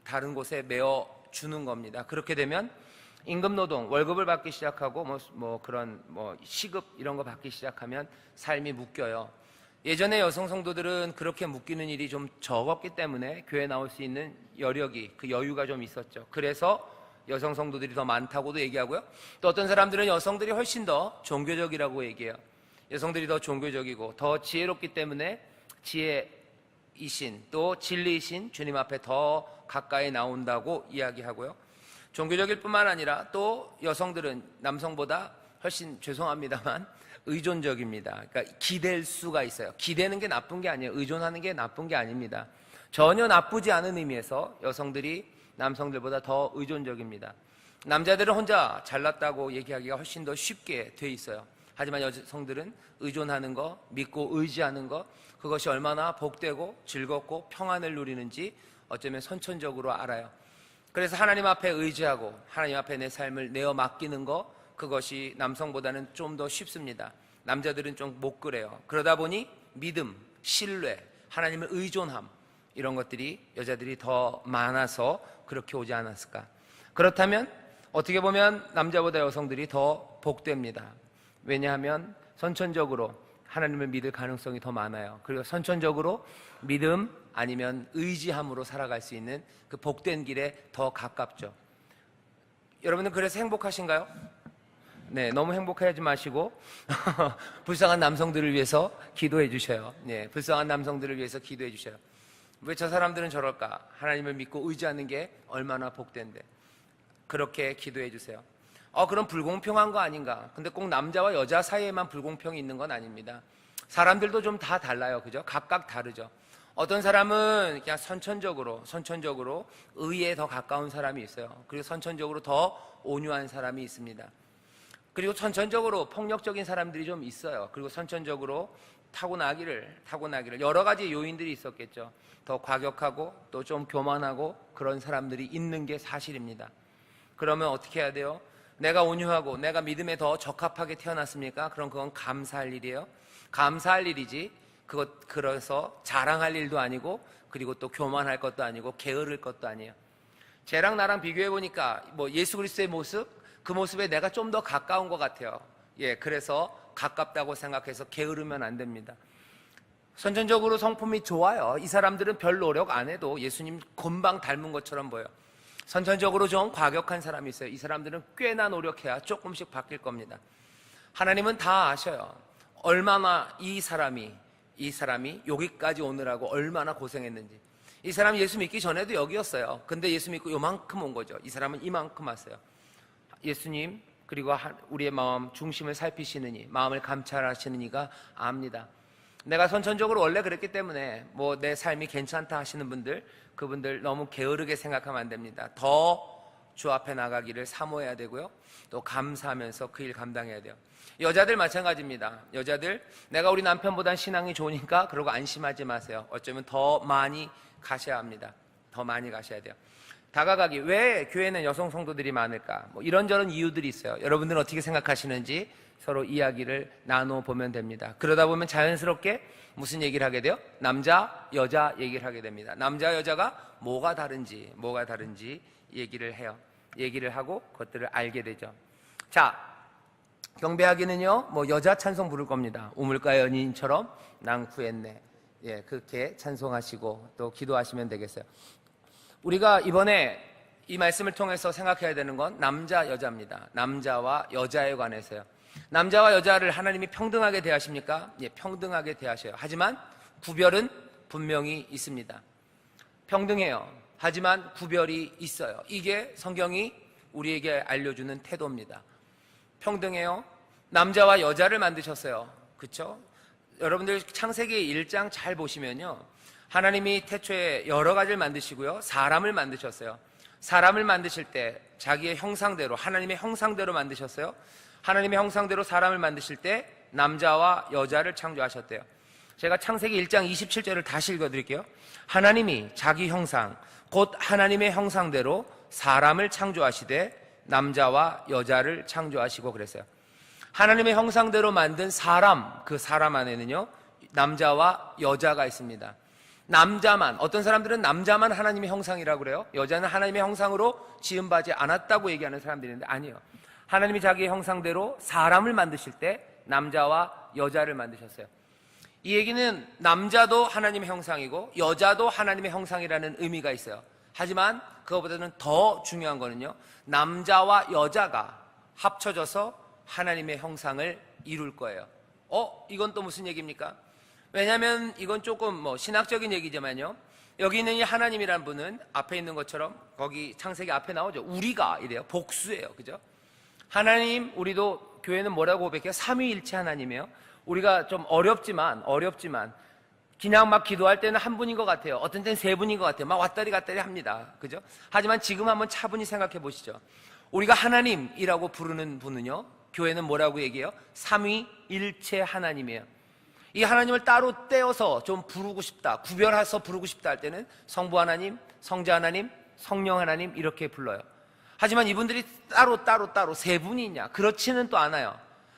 다른 곳에 메어주는 겁니다. 그렇게 되면 임금노동, 월급을 받기 시작하고 그런 시급 이런 거 받기 시작하면 삶이 묶여요. 예전에 여성 성도들은 그렇게 묶이는 일이 좀 적었기 때문에 교회에 나올 수 있는 여력이, 그 여유가 좀 있었죠. 그래서 여성 성도들이 더 많다고도 얘기하고요. 또 어떤 사람들은 여성들이 훨씬 더 종교적이라고 얘기해요. 여성들이 더 종교적이고 더 지혜롭기 때문에 지혜이신 또 진리이신 주님 앞에 더 가까이 나온다고 이야기하고요. 종교적일 뿐만 아니라 또 여성들은 남성보다 훨씬, 죄송합니다만, 의존적입니다. 그러니까 기댈 수가 있어요. 기대는 게 나쁜 게 아니에요. 의존하는 게 나쁜 게 아닙니다. 전혀 나쁘지 않은 의미에서 여성들이 남성들보다 더 의존적입니다. 남자들은 혼자 잘났다고 얘기하기가 훨씬 더 쉽게 돼 있어요. 하지만 여성들은 의존하는 거, 믿고 의지하는 거, 그것이 얼마나 복되고 즐겁고 평안을 누리는지 어쩌면 선천적으로 알아요. 그래서 하나님 앞에 의지하고 하나님 앞에 내 삶을 내어 맡기는 거, 그것이 남성보다는 좀 더 쉽습니다. 남자들은 좀 못 그래요. 그러다 보니 믿음, 신뢰, 하나님을 의존함, 이런 것들이 여자들이 더 많아서 그렇게 오지 않았을까. 그렇다면 어떻게 보면 남자보다 여성들이 더 복됩니다. 왜냐하면 선천적으로 하나님을 믿을 가능성이 더 많아요. 그리고 선천적으로 믿음 아니면 의지함으로 살아갈 수 있는 그 복된 길에 더 가깝죠. 여러분은 그래서 행복하신가요? 너무 행복해하지 마시고 불쌍한 남성들을 위해서 기도해 주셔요. 불쌍한 남성들을 위해서 기도해 주셔요. 왜 저 사람들은 저럴까? 하나님을 믿고 의지하는 게 얼마나 복된데. 그렇게 기도해 주세요. 그럼 불공평한 거 아닌가? 근데 꼭 남자와 여자 사이에만 불공평이 있는 건 아닙니다. 사람들도 좀 다 달라요. 그죠? 각각 다르죠. 어떤 사람은 그냥 선천적으로 의에 더 가까운 사람이 있어요. 그리고 선천적으로 더 온유한 사람이 있습니다. 그리고 선천적으로 폭력적인 사람들이 좀 있어요. 그리고 선천적으로 타고나기를 여러 가지 요인들이 있었겠죠. 더 과격하고 또 좀 교만하고 그런 사람들이 있는 게 사실입니다. 그러면 어떻게 해야 돼요? 내가 온유하고 내가 믿음에 더 적합하게 태어났습니까? 그럼 그건 감사할 일이에요. 감사할 일이지 그래서 자랑할 일도 아니고, 그리고 또 교만할 것도 아니고 게으를 것도 아니에요. 쟤랑 나랑 비교해 보니까 예수 그리스도의 모습, 그 모습에 내가 좀 더 가까운 것 같아요. 그래서 가깝다고 생각해서 게으르면 안 됩니다. 선천적으로 성품이 좋아요. 이 사람들은 별 노력 안 해도 예수님 금방 닮은 것처럼 보여요. 선천적으로 좀 과격한 사람이 있어요. 이 사람들은 꽤나 노력해야 조금씩 바뀔 겁니다. 하나님은 다 아셔요. 얼마나 이 사람이 여기까지 오느라고 얼마나 고생했는지. 이 사람이 예수 믿기 전에도 여기였어요. 근데 예수 믿고 요만큼 온 거죠. 이 사람은 이만큼 왔어요. 예수님, 그리고 우리의 마음 중심을 살피시는 이, 마음을 감찰하시는 이가 압니다. 내가 선천적으로 원래 그랬기 때문에 내 삶이 괜찮다 하시는 분들, 그분들 너무 게으르게 생각하면 안 됩니다. 더 주 앞에 나가기를 사모해야 되고요. 또 감사하면서 그 일 감당해야 돼요. 여자들 마찬가지입니다. 여자들, 내가 우리 남편보단 신앙이 좋으니까 그러고 안심하지 마세요. 어쩌면 더 많이 가셔야 합니다. 더 많이 가셔야 돼요. 다가가기. 왜 교회는 여성 성도들이 많을까? 이런저런 이유들이 있어요. 여러분들은 어떻게 생각하시는지 서로 이야기를 나눠보면 됩니다. 그러다 보면 자연스럽게 무슨 얘기를 하게 돼요? 남자, 여자 얘기를 하게 됩니다. 남자, 여자가 뭐가 다른지 얘기를 해요. 얘기를 하고 그것들을 알게 되죠. 자, 경배하기는요, 여자 찬송 부를 겁니다. 우물가 연인처럼 난 구했네. 그렇게 찬송하시고 또 기도하시면 되겠어요. 우리가 이번에 이 말씀을 통해서 생각해야 되는 건 남자, 여자입니다. 남자와 여자에 관해서요. 남자와 여자를 하나님이 평등하게 대하십니까? 평등하게 대하셔요. 하지만 구별은 분명히 있습니다. 평등해요. 하지만 구별이 있어요. 이게 성경이 우리에게 알려주는 태도입니다. 평등해요. 남자와 여자를 만드셨어요. 그렇죠? 여러분들 창세기 1장 잘 보시면요, 하나님이 태초에 여러 가지를 만드시고요, 사람을 만드셨어요. 사람을 만드실 때 자기의 형상대로, 하나님의 형상대로 만드셨어요. 하나님의 형상대로 사람을 만드실 때 남자와 여자를 창조하셨대요. 제가 창세기 1장 27절을 다시 읽어드릴게요. 하나님이 자기 형상, 곧 하나님의 형상대로 사람을 창조하시되 남자와 여자를 창조하시고 그랬어요. 하나님의 형상대로 만든 사람, 그 사람 안에는요, 남자와 여자가 있습니다. 남자만, 어떤 사람들은 남자만 하나님의 형상이라고 그래요. 여자는 하나님의 형상으로 지음받지 않았다고 얘기하는 사람들이 있는데 아니에요. 하나님이 자기의 형상대로 사람을 만드실 때 남자와 여자를 만드셨어요. 이 얘기는 남자도 하나님의 형상이고 여자도 하나님의 형상이라는 의미가 있어요. 하지만 그거보다는 더 중요한 거는요, 남자와 여자가 합쳐져서 하나님의 형상을 이룰 거예요. 이건 또 무슨 얘기입니까? 왜냐하면 이건 조금 신학적인 얘기지만요, 여기 있는 이 하나님이란 분은 앞에 있는 것처럼 거기 창세기 앞에 나오죠. 우리가 이래요. 복수예요. 그죠? 하나님, 우리도 교회는 뭐라고 고백해요? 삼위일체 하나님이에요. 우리가 좀 어렵지만 그냥 막 기도할 때는 한 분인 것 같아요. 어떤 때는 세 분인 것 같아요. 막 왔다리 갔다리 합니다. 그죠? 하지만 지금 한번 차분히 생각해 보시죠. 우리가 하나님이라고 부르는 분은요, 교회는 뭐라고 얘기해요? 삼위일체 하나님이에요. 이 하나님을 따로 떼어서 좀 부르고 싶다, 구별해서 부르고 싶다 할 때는 성부 하나님, 성자 하나님, 성령 하나님 이렇게 불러요. 하지만 이분들이 따로 세 분이 있냐? 그렇지는 또 않아요.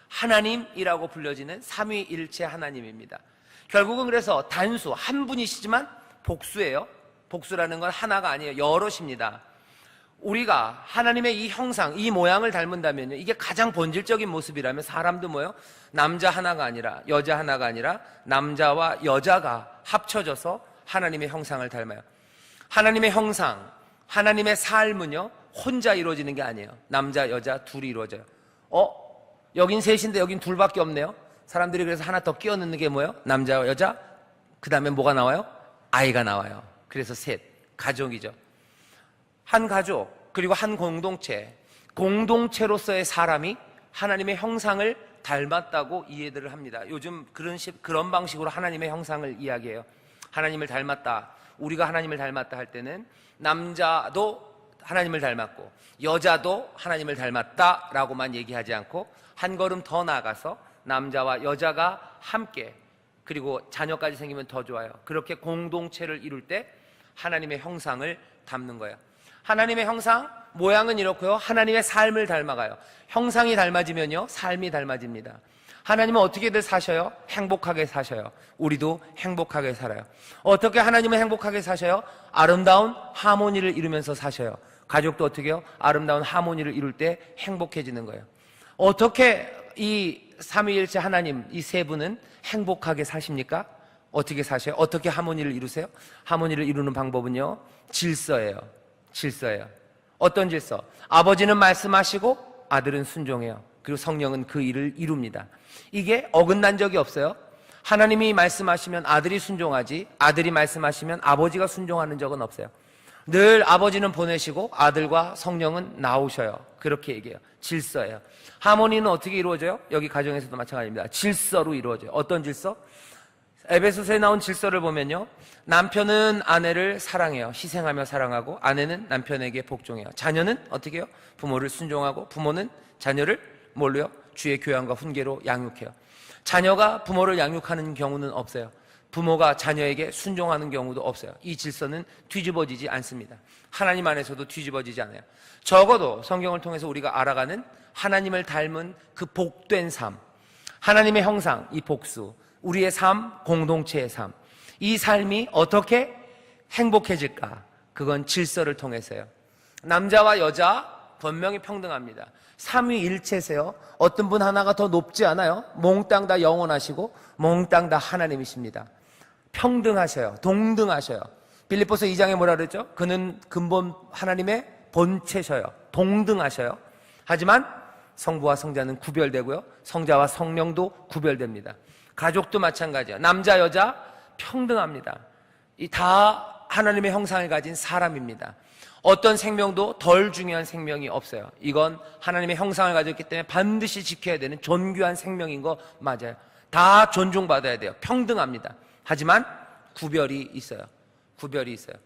하나님이라고 불려지는 삼위일체 하나님입니다. 결국은 그래서 단수, 한 분이시지만 복수예요. 복수라는 건 하나가 아니에요. 여럿입니다. 우리가 하나님의 이 형상, 이 모양을 닮은다면요, 이게 가장 본질적인 모습이라면 사람도 뭐예요? 남자 하나가 아니라, 여자 하나가 아니라 남자와 여자가 합쳐져서 하나님의 형상을 닮아요. 하나님의 형상, 하나님의 삶은요, 혼자 이루어지는 게 아니에요. 남자, 여자 둘이 이루어져요. 여긴 셋인데 여긴 둘밖에 없네요. 사람들이 그래서 하나 더 끼워 넣는 게 뭐예요? 남자와 여자, 그 다음에 뭐가 나와요? 아이가 나와요. 그래서 셋, 가족이죠. 한 가족, 그리고 한 공동체, 공동체로서의 사람이 하나님의 형상을 닮았다고 이해들을 합니다. 요즘 그런 방식으로 하나님의 형상을 이야기해요. 하나님을 닮았다. 우리가 하나님을 닮았다 할 때는 남자도 하나님을 닮았고 여자도 하나님을 닮았다라고만 얘기하지 않고 한 걸음 더 나아가서 남자와 여자가 함께, 그리고 자녀까지 생기면 더 좋아요. 그렇게 공동체를 이룰 때 하나님의 형상을 담는 거예요. 하나님의 형상, 모양은 이렇고요. 하나님의 삶을 닮아가요. 형상이 닮아지면요, 삶이 닮아집니다. 하나님은 어떻게들 사셔요? 행복하게 사셔요. 우리도 행복하게 살아요. 어떻게 하나님은 행복하게 사셔요? 아름다운 하모니를 이루면서 사셔요. 가족도 어떻게 해요? 아름다운 하모니를 이룰 때 행복해지는 거예요. 어떻게 이 삼위일체 하나님, 이 세 분은 행복하게 사십니까? 어떻게 사셔요? 어떻게 하모니를 이루세요? 하모니를 이루는 방법은요, 질서예요. 질서예요. 어떤 질서? 아버지는 말씀하시고 아들은 순종해요. 그리고 성령은 그 일을 이룹니다. 이게 어긋난 적이 없어요. 하나님이 말씀하시면 아들이 순종하지, 아들이 말씀하시면 아버지가 순종하는 적은 없어요. 늘 아버지는 보내시고 아들과 성령은 나오셔요. 그렇게 얘기해요. 질서예요. 하모니는 어떻게 이루어져요? 여기 가정에서도 마찬가지입니다. 질서로 이루어져요. 어떤 질서? 에베소서에 나온 질서를 보면요, 남편은 아내를 사랑해요. 희생하며 사랑하고, 아내는 남편에게 복종해요. 자녀는 어떻게 해요? 부모를 순종하고, 부모는 자녀를 뭘로요? 주의 교양과 훈계로 양육해요. 자녀가 부모를 양육하는 경우는 없어요. 부모가 자녀에게 순종하는 경우도 없어요. 이 질서는 뒤집어지지 않습니다. 하나님 안에서도 뒤집어지지 않아요. 적어도 성경을 통해서 우리가 알아가는 하나님을 닮은 그 복된 삶, 하나님의 형상, 이 복수, 우리의 삶, 공동체의 삶, 이 삶이 어떻게 행복해질까? 그건 질서를 통해서요. 남자와 여자 분명히 평등합니다. 삼위일체세요. 어떤 분 하나가 더 높지 않아요. 몽땅 다 영원하시고 몽땅 다 하나님이십니다. 평등하셔요. 동등하셔요. 빌립보서 2장에 뭐라 그랬죠? 그는 근본 하나님의 본체셔요. 동등하셔요. 하지만 성부와 성자는 구별되고요, 성자와 성령도 구별됩니다. 가족도 마찬가지예요. 남자 여자 평등합니다. 이 다 하나님의 형상을 가진 사람입니다. 어떤 생명도 덜 중요한 생명이 없어요. 이건 하나님의 형상을 가졌기 때문에 반드시 지켜야 되는 존귀한 생명인 거 맞아요. 다 존중받아야 돼요. 평등합니다. 하지만 구별이 있어요. 구별이 있어요.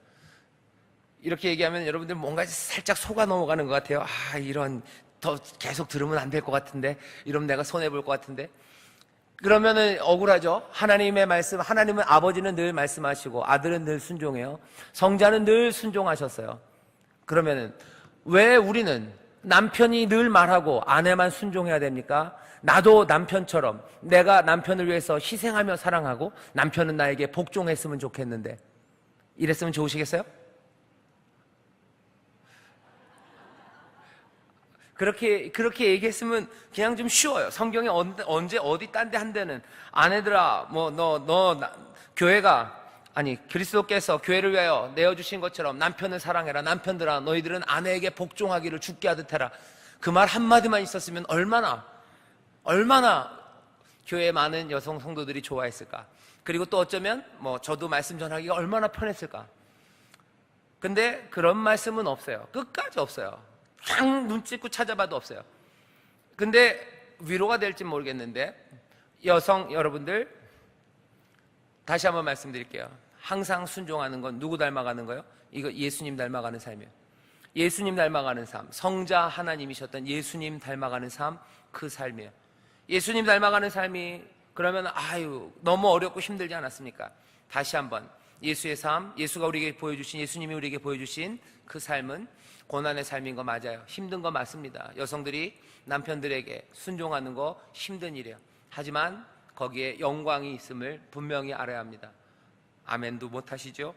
이렇게 얘기하면 여러분들 뭔가 살짝 속아 넘어가는 것 같아요. 이런, 더 계속 들으면 안 될 것 같은데, 이러면 내가 손해볼 것 같은데. 그러면은 억울하죠. 하나님의 말씀, 하나님은 아버지는 늘 말씀하시고 아들은 늘 순종해요. 성자는 늘 순종하셨어요. 그러면은 왜 우리는 남편이 늘 말하고 아내만 순종해야 됩니까? 나도 남편처럼 내가 남편을 위해서 희생하며 사랑하고 남편은 나에게 복종했으면 좋겠는데, 이랬으면 좋으시겠어요? 그렇게 얘기했으면 그냥 좀 쉬워요. 성경에 언제 어디 딴 데 한 데는 아내들아, 교회가, 아니 그리스도께서 교회를 위하여 내어주신 것처럼 남편을 사랑해라. 남편들아, 너희들은 아내에게 복종하기를 죽게 하듯 해라. 그 말 한마디만 있었으면 얼마나 교회에 많은 여성 성도들이 좋아했을까. 그리고 또 어쩌면 저도 말씀 전하기가 얼마나 편했을까. 근데 그런 말씀은 없어요. 끝까지 없어요. 그냥 눈 찍고 찾아봐도 없어요. 근데 위로가 될지 모르겠는데, 여성 여러분들 다시 한번 말씀드릴게요. 항상 순종하는 건 누구 닮아가는 거예요? 이거 예수님 닮아가는 삶이에요. 예수님 닮아가는 삶, 성자 하나님이셨던 예수님 닮아가는 삶, 그 삶이에요. 예수님 닮아가는 삶이, 그러면 너무 어렵고 힘들지 않았습니까? 다시 한번 예수의 삶, 예수가 우리에게 보여주신, 예수님이 우리에게 보여주신 그 삶은 고난의 삶인 거 맞아요. 힘든 거 맞습니다. 여성들이 남편들에게 순종하는 거 힘든 일이에요. 하지만 거기에 영광이 있음을 분명히 알아야 합니다. 아멘도 못 하시죠?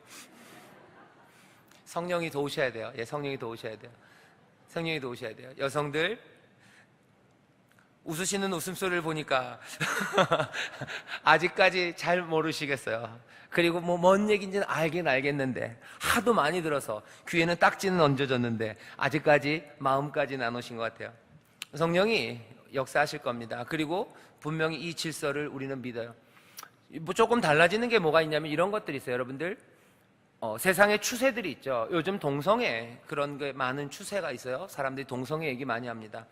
성령이 도우셔야 돼요. 성령이 도우셔야 돼요. 성령이 도우셔야 돼요. 여성들, 웃으시는 웃음소리를 보니까 아직까지 잘 모르시겠어요. 그리고 뭔 얘기인지는 알긴 알겠는데, 하도 많이 들어서 귀에는 딱지는 얹어졌는데 아직까지 마음까지는 안 오신 것 같아요. 성령이 역사하실 겁니다. 그리고 분명히 이 질서를 우리는 믿어요. 조금 달라지는 게 뭐가 있냐면 이런 것들이 있어요. 여러분들, 세상의 추세들이 있죠. 요즘 동성애 그런 게 많은 추세가 있어요. 사람들이 동성애 얘기 많이 합니다.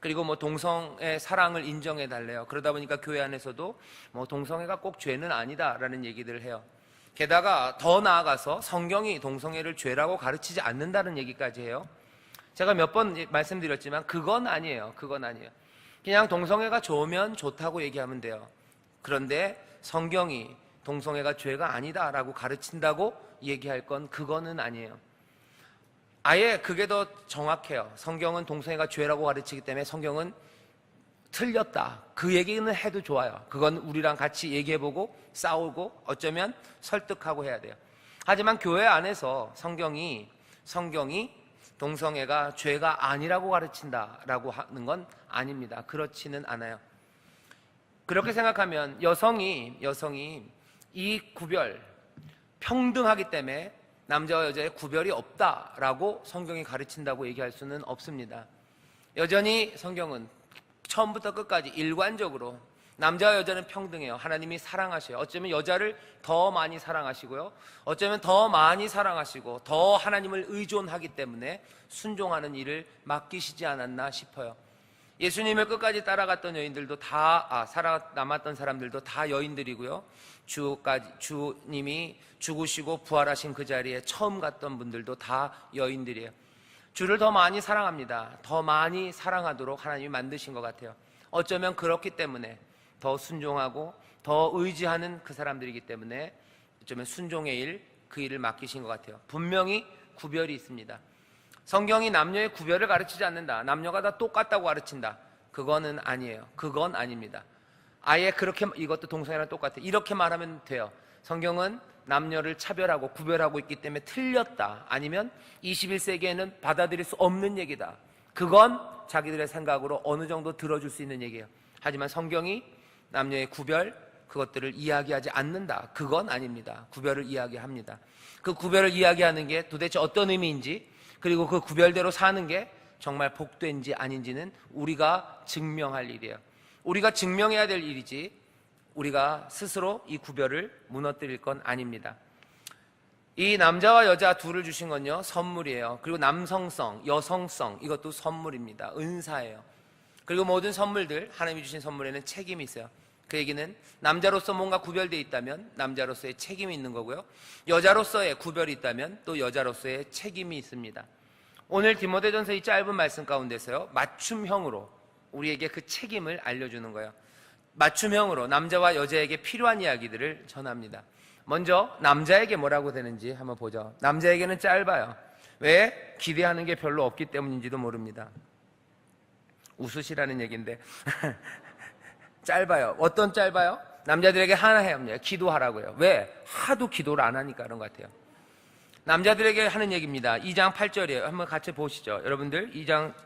그리고 뭐 동성애 사랑을 인정해 달래요. 그러다 보니까 교회 안에서도 뭐 동성애가 꼭 죄는 아니다라는 얘기들을 해요. 게다가 더 나아가서 성경이 동성애를 죄라고 가르치지 않는다는 얘기까지 해요. 제가 몇 번 말씀드렸지만 그건 아니에요. 그건 아니에요. 그냥 동성애가 좋으면 좋다고 얘기하면 돼요. 그런데 성경이 동성애가 죄가 아니다라고 가르친다고 얘기할 건 그거는 아니에요. 아예 그게 더 정확해요. 성경은 동성애가 죄라고 가르치기 때문에 성경은 틀렸다. 그 얘기는 해도 좋아요. 그건 우리랑 같이 얘기해보고 싸우고 어쩌면 설득하고 해야 돼요. 하지만 교회 안에서 성경이 동성애가 죄가 아니라고 가르친다라고 하는 건 아닙니다. 그렇지는 않아요. 그렇게 생각하면 여성이 이 구별, 평등하기 때문에 남자와 여자의 구별이 없다라고 성경이 가르친다고 얘기할 수는 없습니다. 여전히 성경은 처음부터 끝까지 일관적으로 남자와 여자는 평등해요. 하나님이 사랑하셔요. 어쩌면 여자를 더 많이 사랑하시고요. 어쩌면 더 많이 사랑하시고 더 하나님을 의존하기 때문에 순종하는 일을 맡기시지 않았나 싶어요. 예수님을 끝까지 따라갔던 여인들도 살아남았던 사람들도 다 여인들이고요. 주님이 죽으시고 부활하신 그 자리에 처음 갔던 분들도 다 여인들이에요. 주를 더 많이 사랑합니다. 더 많이 사랑하도록 하나님이 만드신 것 같아요. 어쩌면 그렇기 때문에 더 순종하고 더 의지하는 그 사람들이기 때문에 어쩌면 순종의 일, 그 일을 맡기신 것 같아요. 분명히 구별이 있습니다. 성경이 남녀의 구별을 가르치지 않는다. 남녀가 다 똑같다고 가르친다. 그거는 아니에요. 그건 아닙니다. 아예 그렇게, 이것도 동성애랑 똑같아요. 이렇게 말하면 돼요. 성경은 남녀를 차별하고 구별하고 있기 때문에 틀렸다. 아니면 21세기에는 받아들일 수 없는 얘기다. 그건 자기들의 생각으로 어느 정도 들어줄 수 있는 얘기예요. 하지만 성경이 남녀의 구별, 그것들을 이야기하지 않는다. 그건 아닙니다. 구별을 이야기합니다. 그 구별을 이야기하는 게 도대체 어떤 의미인지, 그리고 그 구별대로 사는 게 정말 복된지 아닌지는 우리가 증명할 일이에요. 우리가 증명해야 될 일이지 우리가 스스로 이 구별을 무너뜨릴 건 아닙니다. 이 남자와 여자 둘을 주신 건요 선물이에요. 그리고 남성성, 여성성, 이것도 선물입니다. 은사예요. 그리고 모든 선물들, 하나님이 주신 선물에는 책임이 있어요. 그 얘기는 남자로서 뭔가 구별되어 있다면 남자로서의 책임이 있는 거고요, 여자로서의 구별이 있다면 또 여자로서의 책임이 있습니다. 오늘 디모데전서 이 짧은 말씀 가운데서요 맞춤형으로 우리에게 그 책임을 알려주는 거예요. 맞춤형으로 남자와 여자에게 필요한 이야기들을 전합니다. 먼저 남자에게 뭐라고 되는지 한번 보죠. 남자에게는 짧아요. 왜? 기대하는 게 별로 없기 때문인지도 모릅니다. 웃으시라는 얘기인데 짧아요. 어떤 짧아요? 남자들에게 하나 해야 합니다. 기도하라고요. 왜? 하도 기도를 안 하니까 그런 것 같아요. 남자들에게 하는 얘기입니다. 2장 8절이에요. 한번 같이 보시죠. 여러분들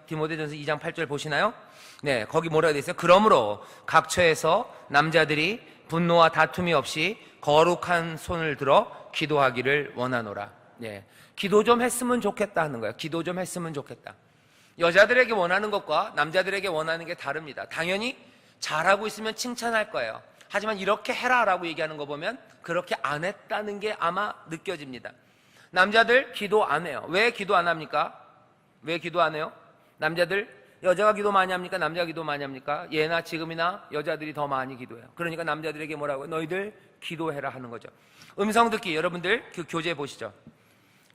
디모데전서 2장 8절 보시나요? 네, 거기 뭐라고 되어 있어요? 그러므로 각처에서 남자들이 분노와 다툼이 없이 거룩한 손을 들어 기도하기를 원하노라. 네, 기도 좀 했으면 좋겠다 하는 거예요. 기도 좀 했으면 좋겠다. 여자들에게 원하는 것과 남자들에게 원하는 게 다릅니다. 당연히 잘하고 있으면 칭찬할 거예요. 하지만 이렇게 해라라고 얘기하는 거 보면 그렇게 안 했다는 게 아마 느껴집니다. 남자들 기도 안 해요. 왜 기도 안 합니까? 왜 기도 안 해요? 남자들, 여자가 기도 많이 합니까? 남자가 기도 많이 합니까? 예나 지금이나 여자들이 더 많이 기도해요. 그러니까 남자들에게 뭐라고요? 너희들 기도해라 하는 거죠. 음성 듣기, 여러분들 그 교재 보시죠.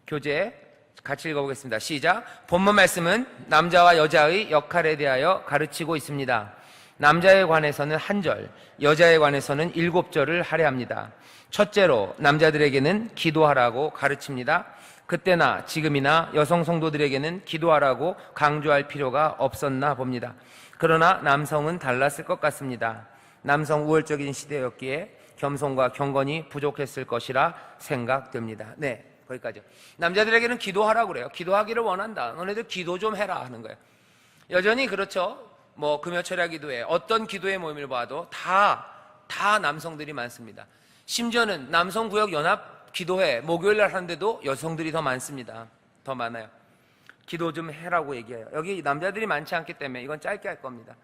교재 같이 읽어보겠습니다. 시작. 본문 말씀은 남자와 여자의 역할에 대하여 가르치고 있습니다. 남자에 관해서는 한 절, 여자에 관해서는 7절을 할애합니다. 첫째로 남자들에게는 기도하라고 가르칩니다. 그때나 지금이나 여성 성도들에게는 기도하라고 강조할 필요가 없었나 봅니다. 그러나 남성은 달랐을 것 같습니다. 남성 우월적인 시대였기에 겸손과 경건이 부족했을 것이라 생각됩니다. 네, 거기까지요. 남자들에게는 기도하라고 그래요. 기도하기를 원한다. 너네들 기도 좀 해라 하는 거예요. 여전히 그렇죠. 금요철야 기도회, 어떤 기도회 모임을 봐도 다 남성들이 많습니다. 심지어는 남성구역 연합 기도회 목요일 날 하는데도 여성들이 더 많습니다. 더 많아요. 기도 좀 해라고 얘기해요. 여기 남자들이 많지 않기 때문에 이건 짧게 할 겁니다.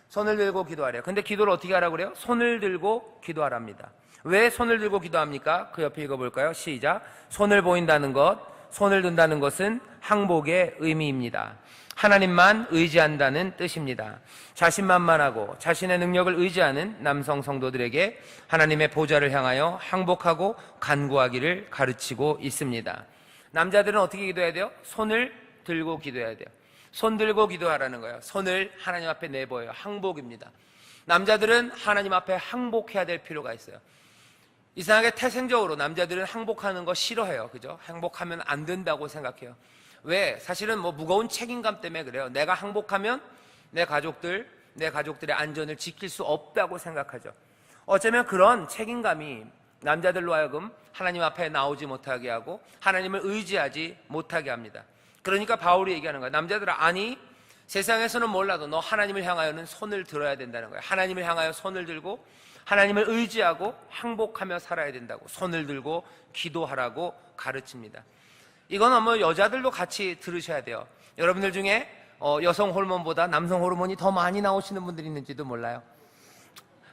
손을 들고 기도하래요. 근데 기도를 어떻게 하라고 그래요? 손을 들고 기도하랍니다. 왜 손을 들고 기도합니까? 그 옆에 읽어볼까요? 시작. 손을 보인다는 것, 손을 든다는 것은 항복의 의미입니다. 하나님만 의지한다는 뜻입니다. 자신만만하고 자신의 능력을 의지하는 남성 성도들에게 하나님의 보좌를 향하여 항복하고 간구하기를 가르치고 있습니다. 남자들은 어떻게 기도해야 돼요? 손을 들고 기도해야 돼요. 손 들고 기도하라는 거예요. 손을 하나님 앞에 내보여요. 항복입니다. 남자들은 하나님 앞에 항복해야 될 필요가 있어요. 이상하게 태생적으로 남자들은 항복하는 거 싫어해요. 그죠? 항복하면 안 된다고 생각해요. 왜? 사실은 무거운 책임감 때문에 그래요. 내가 항복하면 내 가족들의 안전을 지킬 수 없다고 생각하죠. 어쩌면 그런 책임감이 남자들로 하여금 하나님 앞에 나오지 못하게 하고 하나님을 의지하지 못하게 합니다. 그러니까 바울이 얘기하는 거예요. 남자들아, 아니 세상에서는 몰라도 너 하나님을 향하여는 손을 들어야 된다는 거예요. 하나님을 향하여 손을 들고 하나님을 의지하고 항복하며 살아야 된다고 손을 들고 기도하라고 가르칩니다. 이건 여자들도 같이 들으셔야 돼요. 여러분들 중에 여성 호르몬보다 남성 호르몬이 더 많이 나오시는 분들이 있는지도 몰라요.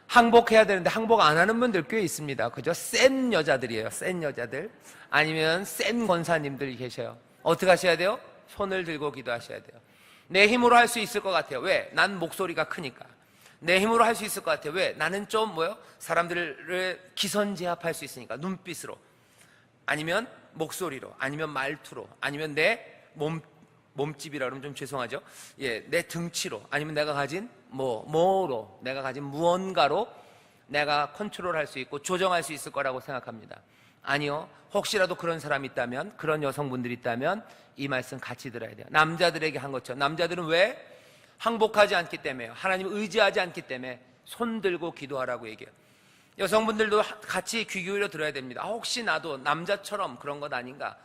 항복해야 되는데 항복 안 하는 분들 꽤 있습니다. 그죠? 센 여자들이에요. 센 여자들. 아니면 센 권사님들이 계셔요. 어떻게 하셔야 돼요? 손을 들고 기도하셔야 돼요. 내 힘으로 할 수 있을 것 같아요. 왜? 난 목소리가 크니까. 내 힘으로 할 수 있을 것 같아요. 왜? 나는 좀 사람들을 기선제압할 수 있으니까. 눈빛으로. 아니면 목소리로. 아니면 말투로. 아니면 내 몸집이라 그러면 좀 죄송하죠. 예, 내 등치로. 아니면 내가 가진 뭐로. 내가 가진 무언가로 내가 컨트롤할 수 있고 조정할 수 있을 거라고 생각합니다. 아니요. 혹시라도 그런 사람이 있다면, 그런 여성분들이 있다면 이 말씀 같이 들어야 돼요. 남자들에게 한 것처럼. 남자들은 왜? 항복하지 않기 때문에요. 하나님을 의지하지 않기 때문에 손 들고 기도하라고 얘기해요. 여성분들도 같이 귀 기울여 들어야 됩니다. 혹시 나도 남자처럼 그런 것 아닌가?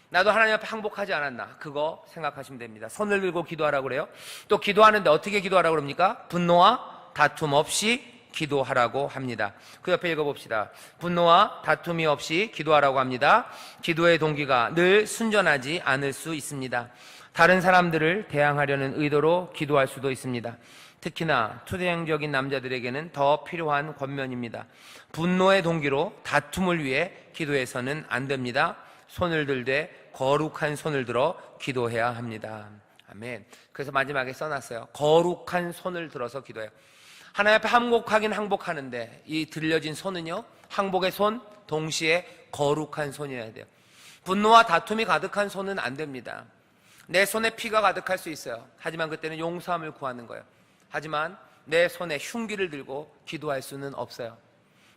나도 하나님 앞에 항복하지 않았나? 그거 생각하시면 됩니다. 손을 들고 기도하라고 그래요. 또 기도하는데 어떻게 기도하라고 그럽니까? 분노와 다툼 없이 기도하라고 합니다. 그 옆에 읽어봅시다. 분노와 다툼이 없이 기도하라고 합니다. 기도의 동기가 늘 순전하지 않을 수 있습니다. 다른 사람들을 대항하려는 의도로 기도할 수도 있습니다. 특히나 투쟁적인 남자들에게는 더 필요한 권면입니다. 분노의 동기로 다툼을 위해 기도해서는 안 됩니다. 손을 들되 거룩한 손을 들어 기도해야 합니다. 아멘. 그래서 마지막에 써놨어요. 거룩한 손을 들어서 기도해요. 하나님 앞에 항복하긴 항복하는데 이 들려진 손은요, 항복의 손 동시에 거룩한 손이어야 돼요. 분노와 다툼이 가득한 손은 안 됩니다. 내 손에 피가 가득할 수 있어요. 하지만 그때는 용서함을 구하는 거예요. 하지만 내 손에 흉기를 들고 기도할 수는 없어요.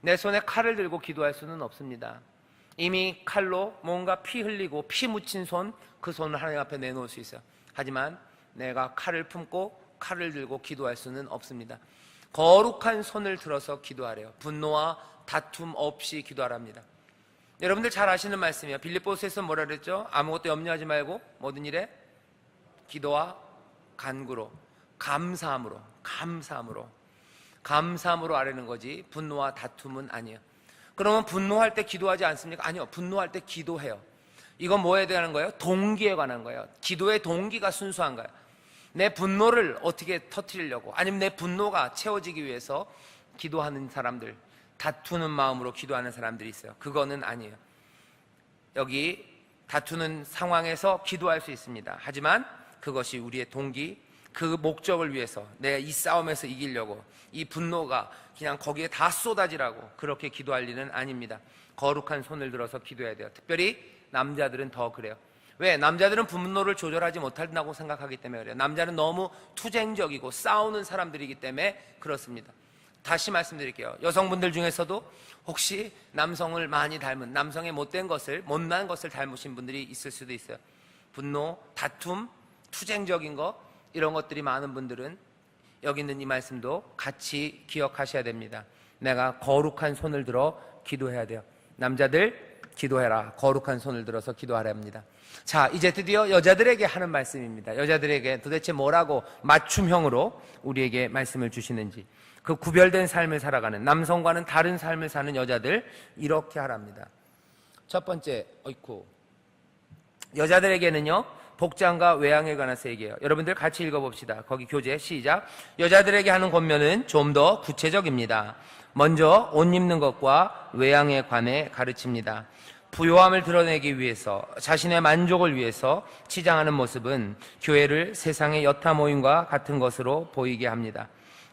내 손에 칼을 들고 기도할 수는 없습니다. 이미 칼로 뭔가 피 흘리고 피 묻힌 손, 그 손을 하나님 앞에 내놓을 수 있어요. 하지만 내가 칼을 품고 칼을 들고 기도할 수는 없습니다. 거룩한 손을 들어서 기도하래요. 분노와 다툼 없이 기도하랍니다. 여러분들 잘 아시는 말씀이에요. 빌립보서에서 뭐라 그랬죠? 아무것도 염려하지 말고 모든 일에 기도와 간구로, 감사함으로 아뢰는 거지 분노와 다툼은 아니에요. 그러면 분노할 때 기도하지 않습니까? 아니요. 분노할 때 기도해요. 이건 뭐에 대한 거예요? 동기에 관한 거예요. 기도의 동기가 순수한 거예요. 내 분노를 어떻게 터뜨리려고, 아니면 내 분노가 채워지기 위해서 기도하는 사람들, 다투는 마음으로 기도하는 사람들이 있어요. 그거는 아니에요. 여기 다투는 상황에서 기도할 수 있습니다. 하지만 그것이 우리의 동기, 그 목적을 위해서 내가 이 싸움에서 이기려고 이 분노가 그냥 거기에 다 쏟아지라고 그렇게 기도할 일은 아닙니다. 거룩한 손을 들어서 기도해야 돼요. 특별히 남자들은 더 그래요. 왜? 남자들은 분노를 조절하지 못한다고 생각하기 때문에 그래요. 남자는 너무 투쟁적이고 싸우는 사람들이기 때문에 그렇습니다. 다시 말씀드릴게요. 여성분들 중에서도 혹시 남성을 많이 닮은, 남성의 못난 것을 닮으신 분들이 있을 수도 있어요. 분노, 다툼, 투쟁적인 것, 이런 것들이 많은 분들은 여기 있는 이 말씀도 같이 기억하셔야 됩니다. 내가 거룩한 손을 들어 기도해야 돼요. 남자들 기도해라. 거룩한 손을 들어서 기도하라 합니다. 자, 이제 드디어 여자들에게 하는 말씀입니다. 여자들에게 도대체 뭐라고 맞춤형으로 우리에게 말씀을 주시는지, 그 구별된 삶을 살아가는, 남성과는 다른 삶을 사는 여자들 이렇게 하랍니다. 첫 번째, 여자들에게는요 복장과 외양에 관해서 얘기해요. 여러분들 같이 읽어봅시다. 거기 교재 시작. 여자들에게 하는 권면은 좀 더 구체적입니다. 먼저 옷 입는 것과 외양에 관해 가르칩니다. 부요함을 드러내기 위해서, 자신의 만족을 위해서 치장하는 모습은 교회를 세상의 여타 모임과 같은 것으로 보이게 합니다.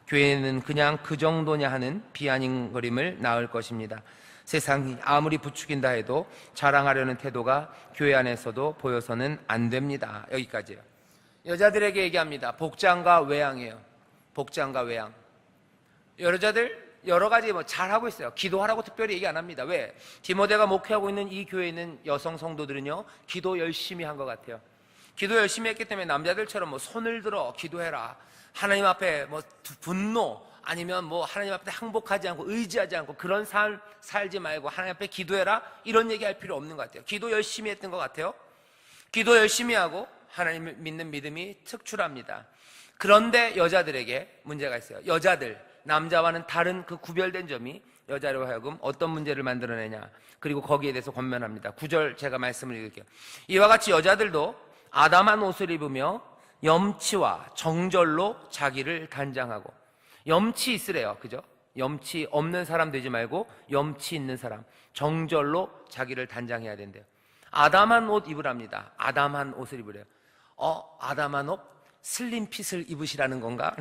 교회는 그냥 그 정도냐 하는 비아냥거림을 낳을 것입니다. 세상이 아무리 부추긴다 해도 자랑하려는 태도가 교회 안에서도 보여서는 안 됩니다. 여기까지예요. 여자들에게 얘기합니다. 복장과 외양이에요. 복장과 외양. 여자들 여러 가지 잘하고 있어요. 기도하라고 특별히 얘기 안 합니다. 왜? 디모데가 목회하고 있는 이 교회에 있는 여성 성도들은요, 기도 열심히 한 것 같아요. 기도 열심히 했기 때문에 남자들처럼 손을 들어 기도해라, 하나님 앞에 분노, 아니면 하나님 앞에 항복하지 않고 의지하지 않고 그런 삶 살지 말고 하나님 앞에 기도해라, 이런 얘기할 필요 없는 것 같아요. 기도 열심히 했던 것 같아요. 기도 열심히 하고 하나님을 믿는 믿음이 특출합니다. 그런데 여자들에게 문제가 있어요. 여자들, 남자와는 다른 그 구별된 점이 여자로 하여금 어떤 문제를 만들어내냐, 그리고 거기에 대해서 권면합니다. 9절 제가 말씀을 읽을게요. 이와 같이 여자들도 아담한 옷을 입으며 염치와 정절로 자기를 단장하고, 염치 있으래요. 그죠? 염치 없는 사람 되지 말고 염치 있는 사람, 정절로 자기를 단장해야 된대요. 아담한 옷 입으랍니다. 아담한 옷을 입으래요. 아담한 옷? 슬림핏을 입으시라는 건가?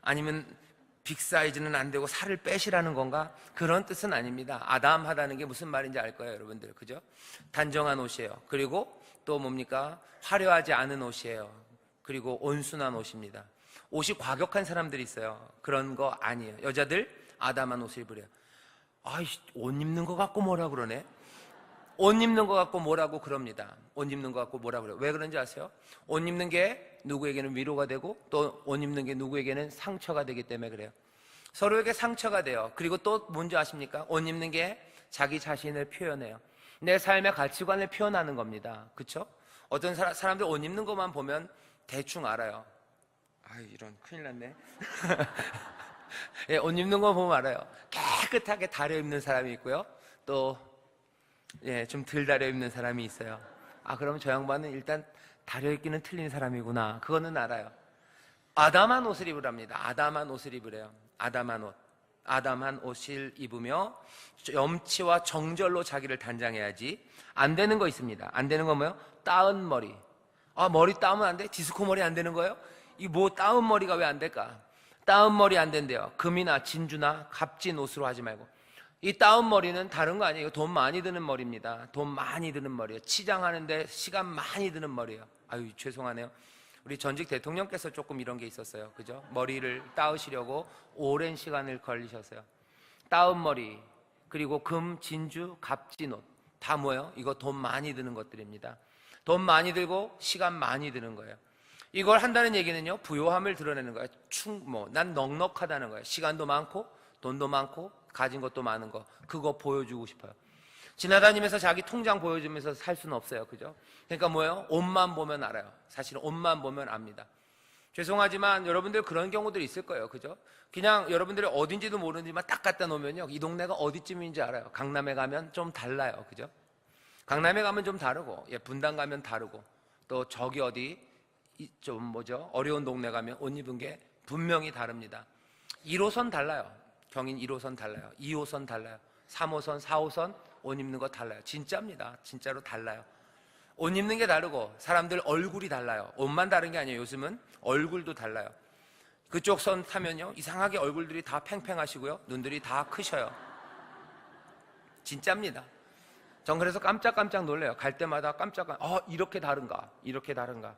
아니면 빅사이즈는 안 되고 살을 빼시라는 건가? 그런 뜻은 아닙니다. 아담하다는 게 무슨 말인지 알 거예요, 여러분들. 그죠? 단정한 옷이에요. 그리고 또 뭡니까? 화려하지 않은 옷이에요. 그리고 온순한 옷입니다. 옷이 과격한 사람들이 있어요. 그런 거 아니에요. 여자들 아담한 옷을 입으래요. 옷 입는 거 갖고 뭐라 그러네? 옷 입는 거 갖고 뭐라고 그럽니다. 옷 입는 거 갖고 뭐라 그래요? 왜 그런지 아세요? 옷 입는 게 누구에게는 위로가 되고 또 옷 입는 게 누구에게는 상처가 되기 때문에 그래요. 서로에게 상처가 돼요. 그리고 또 뭔지 아십니까? 옷 입는 게 자기 자신을 표현해요. 내 삶의 가치관을 표현하는 겁니다. 그렇죠? 어떤 사람들 옷 입는 것만 보면 대충 알아요. 이런 큰일 났네. 예, 옷 입는 거 보면 알아요. 깨끗하게 다려 입는 사람이 있고요. 또 좀 덜 다려 입는 사람이 있어요. 그럼 저 양반은 일단 다려 입기는 틀린 사람이구나. 그거는 알아요. 아담한 옷을 입으랍니다. 아담한 옷을 입으래요. 아담한 옷. 아담한 옷을 입으며 염치와 정절로 자기를 단장해야지. 안 되는 거 있습니다. 안 되는 건 뭐예요? 따은 머리. 머리 따으면 안 돼? 디스코 머리 안 되는 거예요? 따은 머리가 왜 안 될까? 따은 머리 안 된대요. 금이나 진주나 값진 옷으로 하지 말고. 이 따은 머리는 다른 거 아니에요. 돈 많이 드는 머리입니다. 돈 많이 드는 머리예요. 치장하는데 시간 많이 드는 머리예요. 죄송하네요. 우리 전직 대통령께서 조금 이런 게 있었어요. 그죠? 머리를 따으시려고 오랜 시간을 걸리셨어요. 따은 머리, 그리고 금, 진주, 값진 옷. 다 뭐예요? 이거 돈 많이 드는 것들입니다. 돈 많이 들고 시간 많이 드는 거예요. 이걸 한다는 얘기는요, 부요함을 드러내는 거예요. 난 넉넉하다는 거예요. 시간도 많고 돈도 많고 가진 것도 많은 거, 그거 보여주고 싶어요. 지나다니면서 자기 통장 보여주면서 살 수는 없어요. 그죠? 그러니까 뭐예요? 옷만 보면 알아요. 사실은 옷만 보면 압니다. 죄송하지만 여러분들 그런 경우들이 있을 거예요. 그죠? 그냥 여러분들이 어딘지도 모르지만 딱 갖다 놓으면요, 이 동네가 어디쯤인지 알아요. 강남에 가면 좀 달라요. 그죠? 강남에 가면 좀 다르고, 분당 가면 다르고, 또 저기 어디 좀 어려운 동네 가면 옷 입은 게 분명히 다릅니다. 1호선 달라요. 경인 1호선 달라요. 2호선 달라요. 3호선, 4호선 옷 입는 거 달라요. 진짜입니다. 진짜로 달라요. 옷 입는 게 다르고 사람들 얼굴이 달라요. 옷만 다른 게 아니에요. 요즘은 얼굴도 달라요. 그쪽 선 타면요, 이상하게 얼굴들이 다 팽팽하시고요, 눈들이 다 크셔요. 진짜입니다. 전 그래서 깜짝깜짝 놀래요. 갈 때마다 이렇게 다른가, 이렇게 다른가.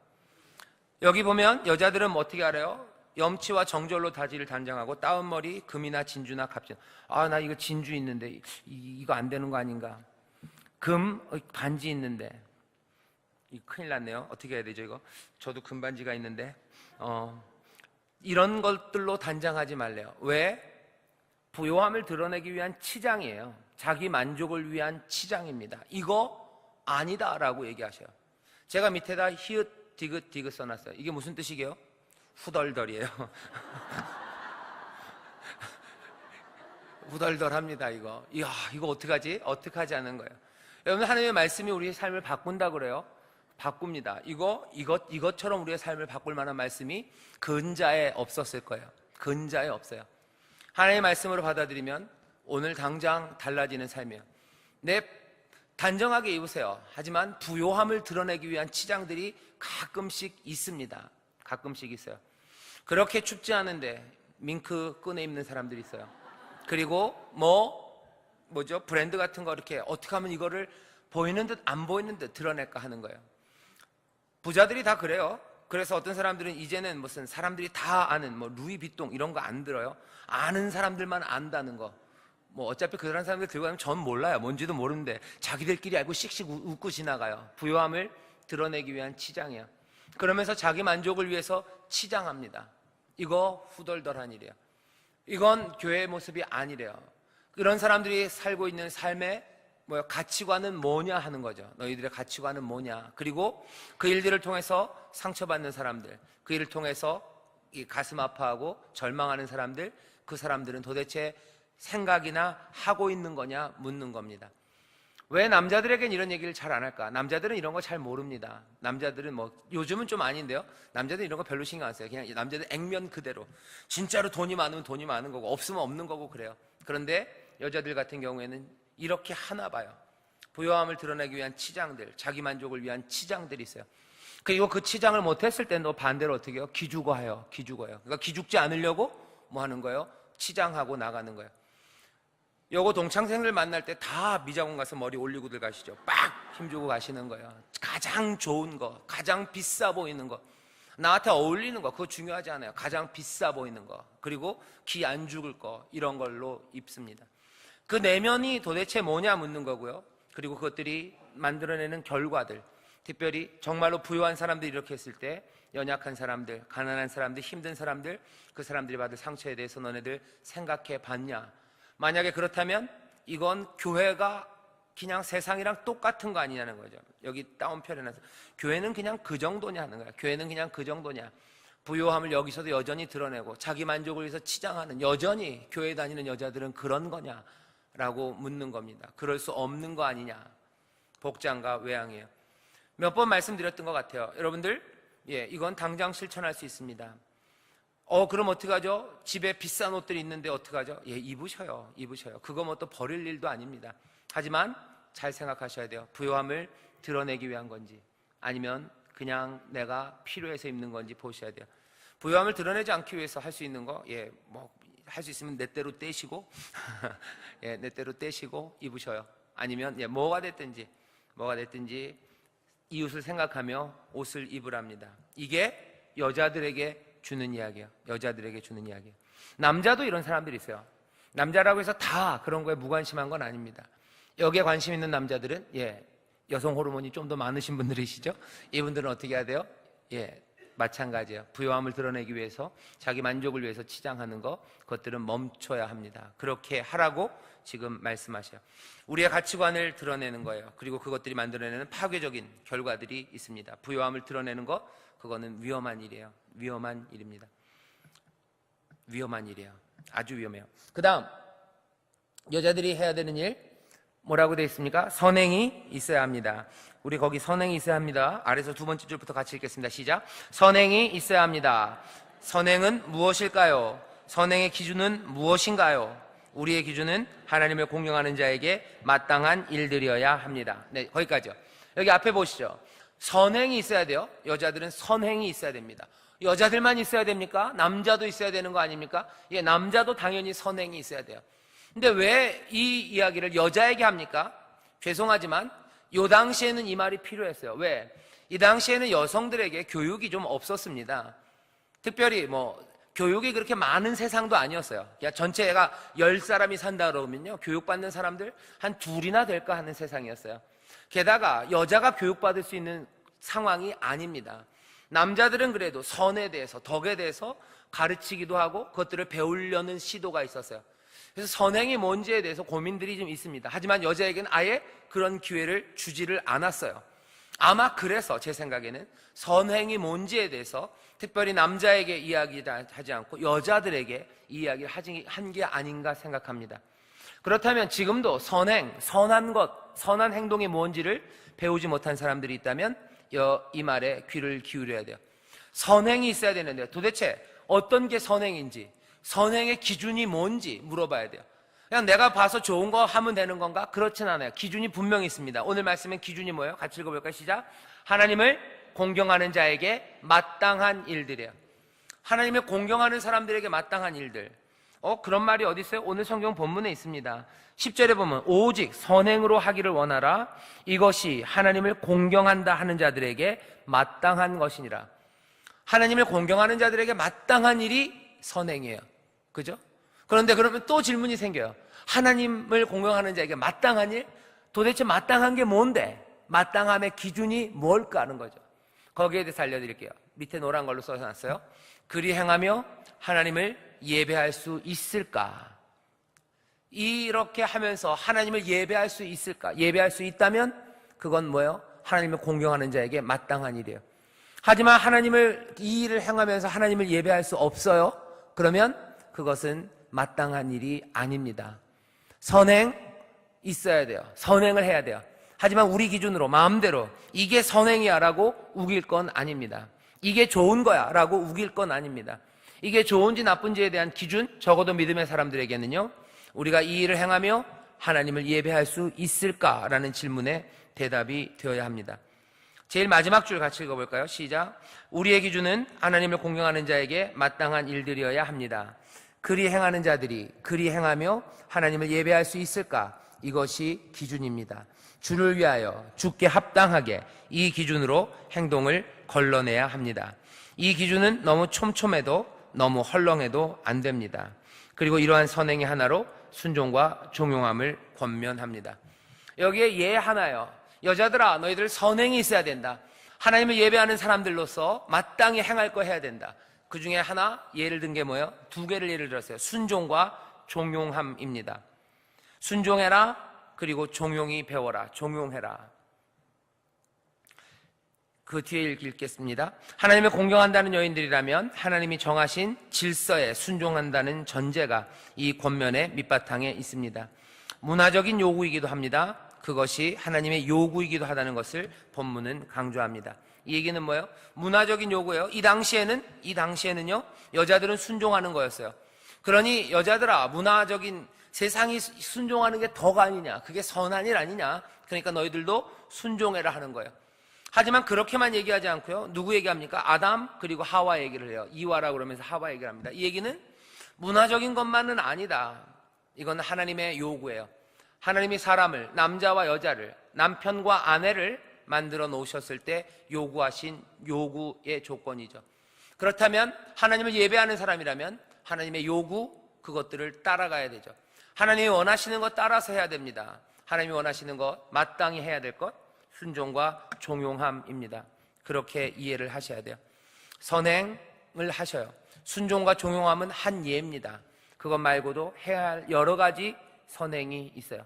여기 보면 여자들은 어떻게 알아요? 염치와 정절로 다지를 단장하고 따은 머리, 금이나 진주나 값진. 나 이거 진주 있는데 이거 안 되는 거 아닌가? 금 반지 있는데 큰일 났네요. 어떻게 해야 되죠 이거? 저도 금 반지가 있는데 이런 것들로 단장하지 말래요. 왜? 부요함을 드러내기 위한 치장이에요. 자기 만족을 위한 치장입니다. 이거 아니다라고 얘기하셔요. 제가 밑에다 히읗 디귿 디귿 써놨어요. 이게 무슨 뜻이게요? 후덜덜이에요. 후덜덜합니다. 이거 어떡하지? 어떡하지 않은 거예요. 여러분, 하나님의 말씀이 우리의 삶을 바꾼다 그래요? 바꿉니다. 이것처럼 우리의 삶을 바꿀 만한 말씀이 근자에 없었을 거예요. 근자에 없어요. 하나님의 말씀으로 받아들이면 오늘 당장 달라지는 삶이에요. 단정하게 입으세요. 하지만 부요함을 드러내기 위한 치장들이 가끔씩 있습니다. 가끔씩 있어요. 그렇게 춥지 않은데 밍크 끈에 입는 사람들이 있어요. 그리고 브랜드 같은 거 이렇게 어떻게 하면 이거를 보이는 듯 안 보이는 듯 드러낼까 하는 거예요. 부자들이 다 그래요. 그래서 어떤 사람들은 이제는 무슨 사람들이 다 아는 루이비통 이런 거 안 들어요. 아는 사람들만 안다는 거. 어차피 그런 사람들 들고 가면 전 몰라요. 뭔지도 모르는데 자기들끼리 알고 씩씩 웃고 지나가요. 부요함을 드러내기 위한 치장이에요. 그러면서 자기 만족을 위해서 치장합니다. 이거 후덜덜한 일이에요. 이건 교회의 모습이 아니래요. 그런 사람들이 살고 있는 삶의 가치관은 뭐냐 하는 거죠. 너희들의 가치관은 뭐냐. 그리고 그 일들을 통해서 상처받는 사람들, 그 일을 통해서 가슴 아파하고 절망하는 사람들, 그 사람들은 도대체 생각이나 하고 있는 거냐 묻는 겁니다. 왜 남자들에겐 이런 얘기를 잘 안 할까? 남자들은 이런 거 잘 모릅니다. 남자들은 요즘은 좀 아닌데요. 남자들은 이런 거 별로 신경 안 써요. 그냥 남자들 액면 그대로. 진짜로 돈이 많으면 돈이 많은 거고 없으면 없는 거고 그래요. 그런데 여자들 같은 경우에는 이렇게 하나 봐요. 부요함을 드러내기 위한 치장들, 자기 만족을 위한 치장들이 있어요. 그리고 그 치장을 못했을 때는 반대로 어떻게 해요? 기죽어해요. 그러니까 기죽지 않으려고 하는 거예요? 치장하고 나가는 거예요. 요거 동창생들 만날 때 다 미장원 가서 머리 올리고들 가시죠. 빡 힘주고 가시는 거예요. 가장 좋은 거, 가장 비싸 보이는 거, 나한테 어울리는 거, 그거 중요하지 않아요. 가장 비싸 보이는 거, 그리고 기 안 죽을 거, 이런 걸로 입습니다. 그 내면이 도대체 뭐냐 묻는 거고요. 그리고 그것들이 만들어내는 결과들, 특별히 정말로 부유한 사람들이 이렇게 했을 때 연약한 사람들, 가난한 사람들, 힘든 사람들, 그 사람들이 받을 상처에 대해서 너네들 생각해 봤냐? 만약에 그렇다면 이건 교회가 그냥 세상이랑 똑같은 거 아니냐는 거죠. 여기 따옴표 해놔서 교회는 그냥 그 정도냐 하는 거야. 교회는 그냥 그 정도냐. 부요함을 여기서도 여전히 드러내고 자기 만족을 위해서 치장하는, 여전히 교회 다니는 여자들은 그런 거냐 라고 묻는 겁니다. 그럴 수 없는 거 아니냐. 복장과 외양이에요. 몇 번 말씀드렸던 것 같아요. 여러분들, 이건 당장 실천할 수 있습니다. 그럼 어떡하죠? 집에 비싼 옷들이 있는데 어떡하죠? 입으셔요. 그거 또 버릴 일도 아닙니다. 하지만 잘 생각하셔야 돼요. 부요함을 드러내기 위한 건지 아니면 그냥 내가 필요해서 입는 건지 보셔야 돼요. 부요함을 드러내지 않기 위해서 할 수 있는 거, 할 수 있으면 내 때로 떼시고, 내 때로 떼시고 입으셔요. 아니면 뭐가 됐든지 이웃을 생각하며 옷을 입으랍니다. 이게 여자들에게 주는 이야기예요. 남자도 이런 사람들이 있어요. 남자라고 해서 다 그런 거에 무관심한 건 아닙니다. 여기에 관심 있는 남자들은 여성 호르몬이 좀 더 많으신 분들이시죠? 이분들은 어떻게 해야 돼요? 마찬가지예요. 부요함을 드러내기 위해서, 자기 만족을 위해서 치장하는 거, 그것들은 멈춰야 합니다. 그렇게 하라고 지금 말씀하셔요. 우리의 가치관을 드러내는 거예요. 그리고 그것들이 만들어내는 파괴적인 결과들이 있습니다. 부요함을 드러내는 거, 그거는 위험한 일이에요. 위험한 일입니다. 아주 위험해요. 그 다음, 여자들이 해야 되는 일, 뭐라고 되어 있습니까? 선행이 있어야 합니다. 우리 거기 선행이 있어야 합니다. 아래서 두 번째 줄부터 같이 읽겠습니다. 시작. 선행이 있어야 합니다. 선행은 무엇일까요? 선행의 기준은 무엇인가요? 우리의 기준은 하나님을 공경하는 자에게 마땅한 일들이어야 합니다. 거기까지요. 여기 앞에 보시죠. 선행이 있어야 돼요. 여자들은 선행이 있어야 됩니다. 여자들만 있어야 됩니까? 남자도 있어야 되는 거 아닙니까? 남자도 당연히 선행이 있어야 돼요. 근데 왜 이 이야기를 여자에게 합니까? 죄송하지만 이 당시에는 이 말이 필요했어요. 왜? 이 당시에는 여성들에게 교육이 좀 없었습니다. 특별히 교육이 그렇게 많은 세상도 아니었어요. 전체가 10사람이 산다 그러면요, 교육받는 사람들 한 2이나 될까 하는 세상이었어요. 게다가 여자가 교육받을 수 있는 상황이 아닙니다. 남자들은 그래도 선에 대해서, 덕에 대해서 가르치기도 하고 그것들을 배우려는 시도가 있었어요. 그래서 선행이 뭔지에 대해서 고민들이 좀 있습니다. 하지만 여자에게는 아예 그런 기회를 주지를 않았어요. 아마 그래서 제 생각에는 선행이 뭔지에 대해서 특별히 남자에게 이야기하지 않고 여자들에게 이 이야기를 한 게 아닌가 생각합니다. 그렇다면 지금도 선한 것, 선한 행동이 뭔지를 배우지 못한 사람들이 있다면 이 말에 귀를 기울여야 돼요. 선행이 있어야 되는데 도대체 어떤 게 선행인지, 선행의 기준이 뭔지 물어봐야 돼요. 그냥 내가 봐서 좋은 거 하면 되는 건가? 그렇진 않아요. 기준이 분명히 있습니다. 오늘 말씀은 기준이 뭐예요? 같이 읽어볼까요? 시작. 하나님을 공경하는 자에게 마땅한 일들이에요. 하나님을 공경하는 사람들에게 마땅한 일들. 그런 말이 어디 있어요? 오늘 성경 본문에 있습니다. 10절에 보면 오직 선행으로 하기를 원하라. 이것이 하나님을 공경한다 하는 자들에게 마땅한 것이니라. 하나님을 공경하는 자들에게 마땅한 일이 선행이에요. 그죠? 그런데 그러면 또 질문이 생겨요. 하나님을 공경하는 자에게 마땅한 일? 도대체 마땅한 게 뭔데? 마땅함의 기준이 뭘까 하는 거죠. 거기에 대해서 알려드릴게요. 밑에 노란 걸로 써놨어요. 그리 행하며 하나님을 예배할 수 있을까? 이렇게 하면서 하나님을 예배할 수 있을까? 예배할 수 있다면 그건 뭐예요? 하나님을 공경하는 자에게 마땅한 일이에요. 하지만 이 일을 행하면서 하나님을 예배할 수 없어요? 그러면 그것은 마땅한 일이 아닙니다. 선행 있어야 돼요. 선행을 해야 돼요. 하지만 우리 기준으로 마음대로 이게 선행이야 라고 우길 건 아닙니다. 이게 좋은 거야 라고 우길 건 아닙니다. 이게 좋은지 나쁜지에 대한 기준, 적어도 믿음의 사람들에게는요, 우리가 이 일을 행하며 하나님을 예배할 수 있을까라는 질문에 대답이 되어야 합니다. 제일 마지막 줄 같이 읽어볼까요? 시작. 우리의 기준은 하나님을 공경하는 자에게 마땅한 일들이어야 합니다. 그리 행하는 자들이 그리 행하며 하나님을 예배할 수 있을까? 이것이 기준입니다. 주를 위하여 주께 합당하게 이 기준으로 행동을 걸러내야 합니다. 이 기준은 너무 촘촘해도 너무 헐렁해도 안 됩니다. 그리고 이러한 선행의 하나로 순종과 종용함을 권면합니다. 여기에 예 하나요. 여자들아, 너희들 선행이 있어야 된다. 하나님을 예배하는 사람들로서 마땅히 행할 거 해야 된다. 그 중에 하나 예를 든 게 뭐예요? 두 개를 예를 들었어요. 순종과 종용함입니다. 순종해라, 그리고 종용이 배워라. 종용해라. 그 뒤에 읽겠습니다. 하나님을 공경한다는 여인들이라면 하나님이 정하신 질서에 순종한다는 전제가 이 권면의 밑바탕에 있습니다. 문화적인 요구이기도 합니다. 그것이 하나님의 요구이기도 하다는 것을 본문은 강조합니다. 이 얘기는 뭐예요? 문화적인 요구예요. 이 당시에는요, 여자들은 순종하는 거였어요. 그러니 여자들아, 문화적인 세상이 순종하는 게 덕 아니냐? 그게 선한 일 아니냐? 그러니까 너희들도 순종해라 하는 거예요. 하지만 그렇게만 얘기하지 않고요. 누구 얘기합니까? 아담 그리고 하와 얘기를 해요. 이와라 그러면서 하와 얘기를 합니다. 이 얘기는 문화적인 것만은 아니다. 이건 하나님의 요구예요. 하나님이 사람을, 남자와 여자를, 남편과 아내를 만들어 놓으셨을 때 요구하신 요구의 조건이죠. 그렇다면 하나님을 예배하는 사람이라면 하나님의 요구, 그것들을 따라가야 되죠. 하나님이 원하시는 것 따라서 해야 됩니다. 하나님이 원하시는 것, 마땅히 해야 될 것, 순종과 종용함입니다. 그렇게 이해를 하셔야 돼요. 선행을 하셔요. 순종과 종용함은 한 예입니다. 그것 말고도 해야 할 여러 가지 선행이 있어요.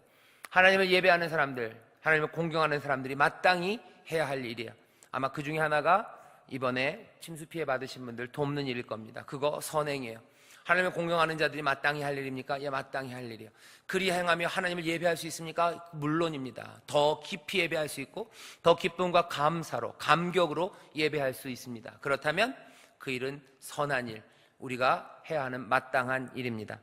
하나님을 예배하는 사람들, 하나님을 공경하는 사람들이 마땅히 해야 할 일이에요. 아마 그 중에 하나가 이번에 침수 피해 받으신 분들 돕는 일일 겁니다. 그거 선행이에요. 하나님을 공경하는 자들이 마땅히 할 일입니까? 예, 마땅히 할 일이에요. 그리 행하며 하나님을 예배할 수 있습니까? 물론입니다. 더 깊이 예배할 수 있고 더 기쁨과 감사로, 감격으로 예배할 수 있습니다. 그렇다면 그 일은 선한 일, 우리가 해야 하는 마땅한 일입니다.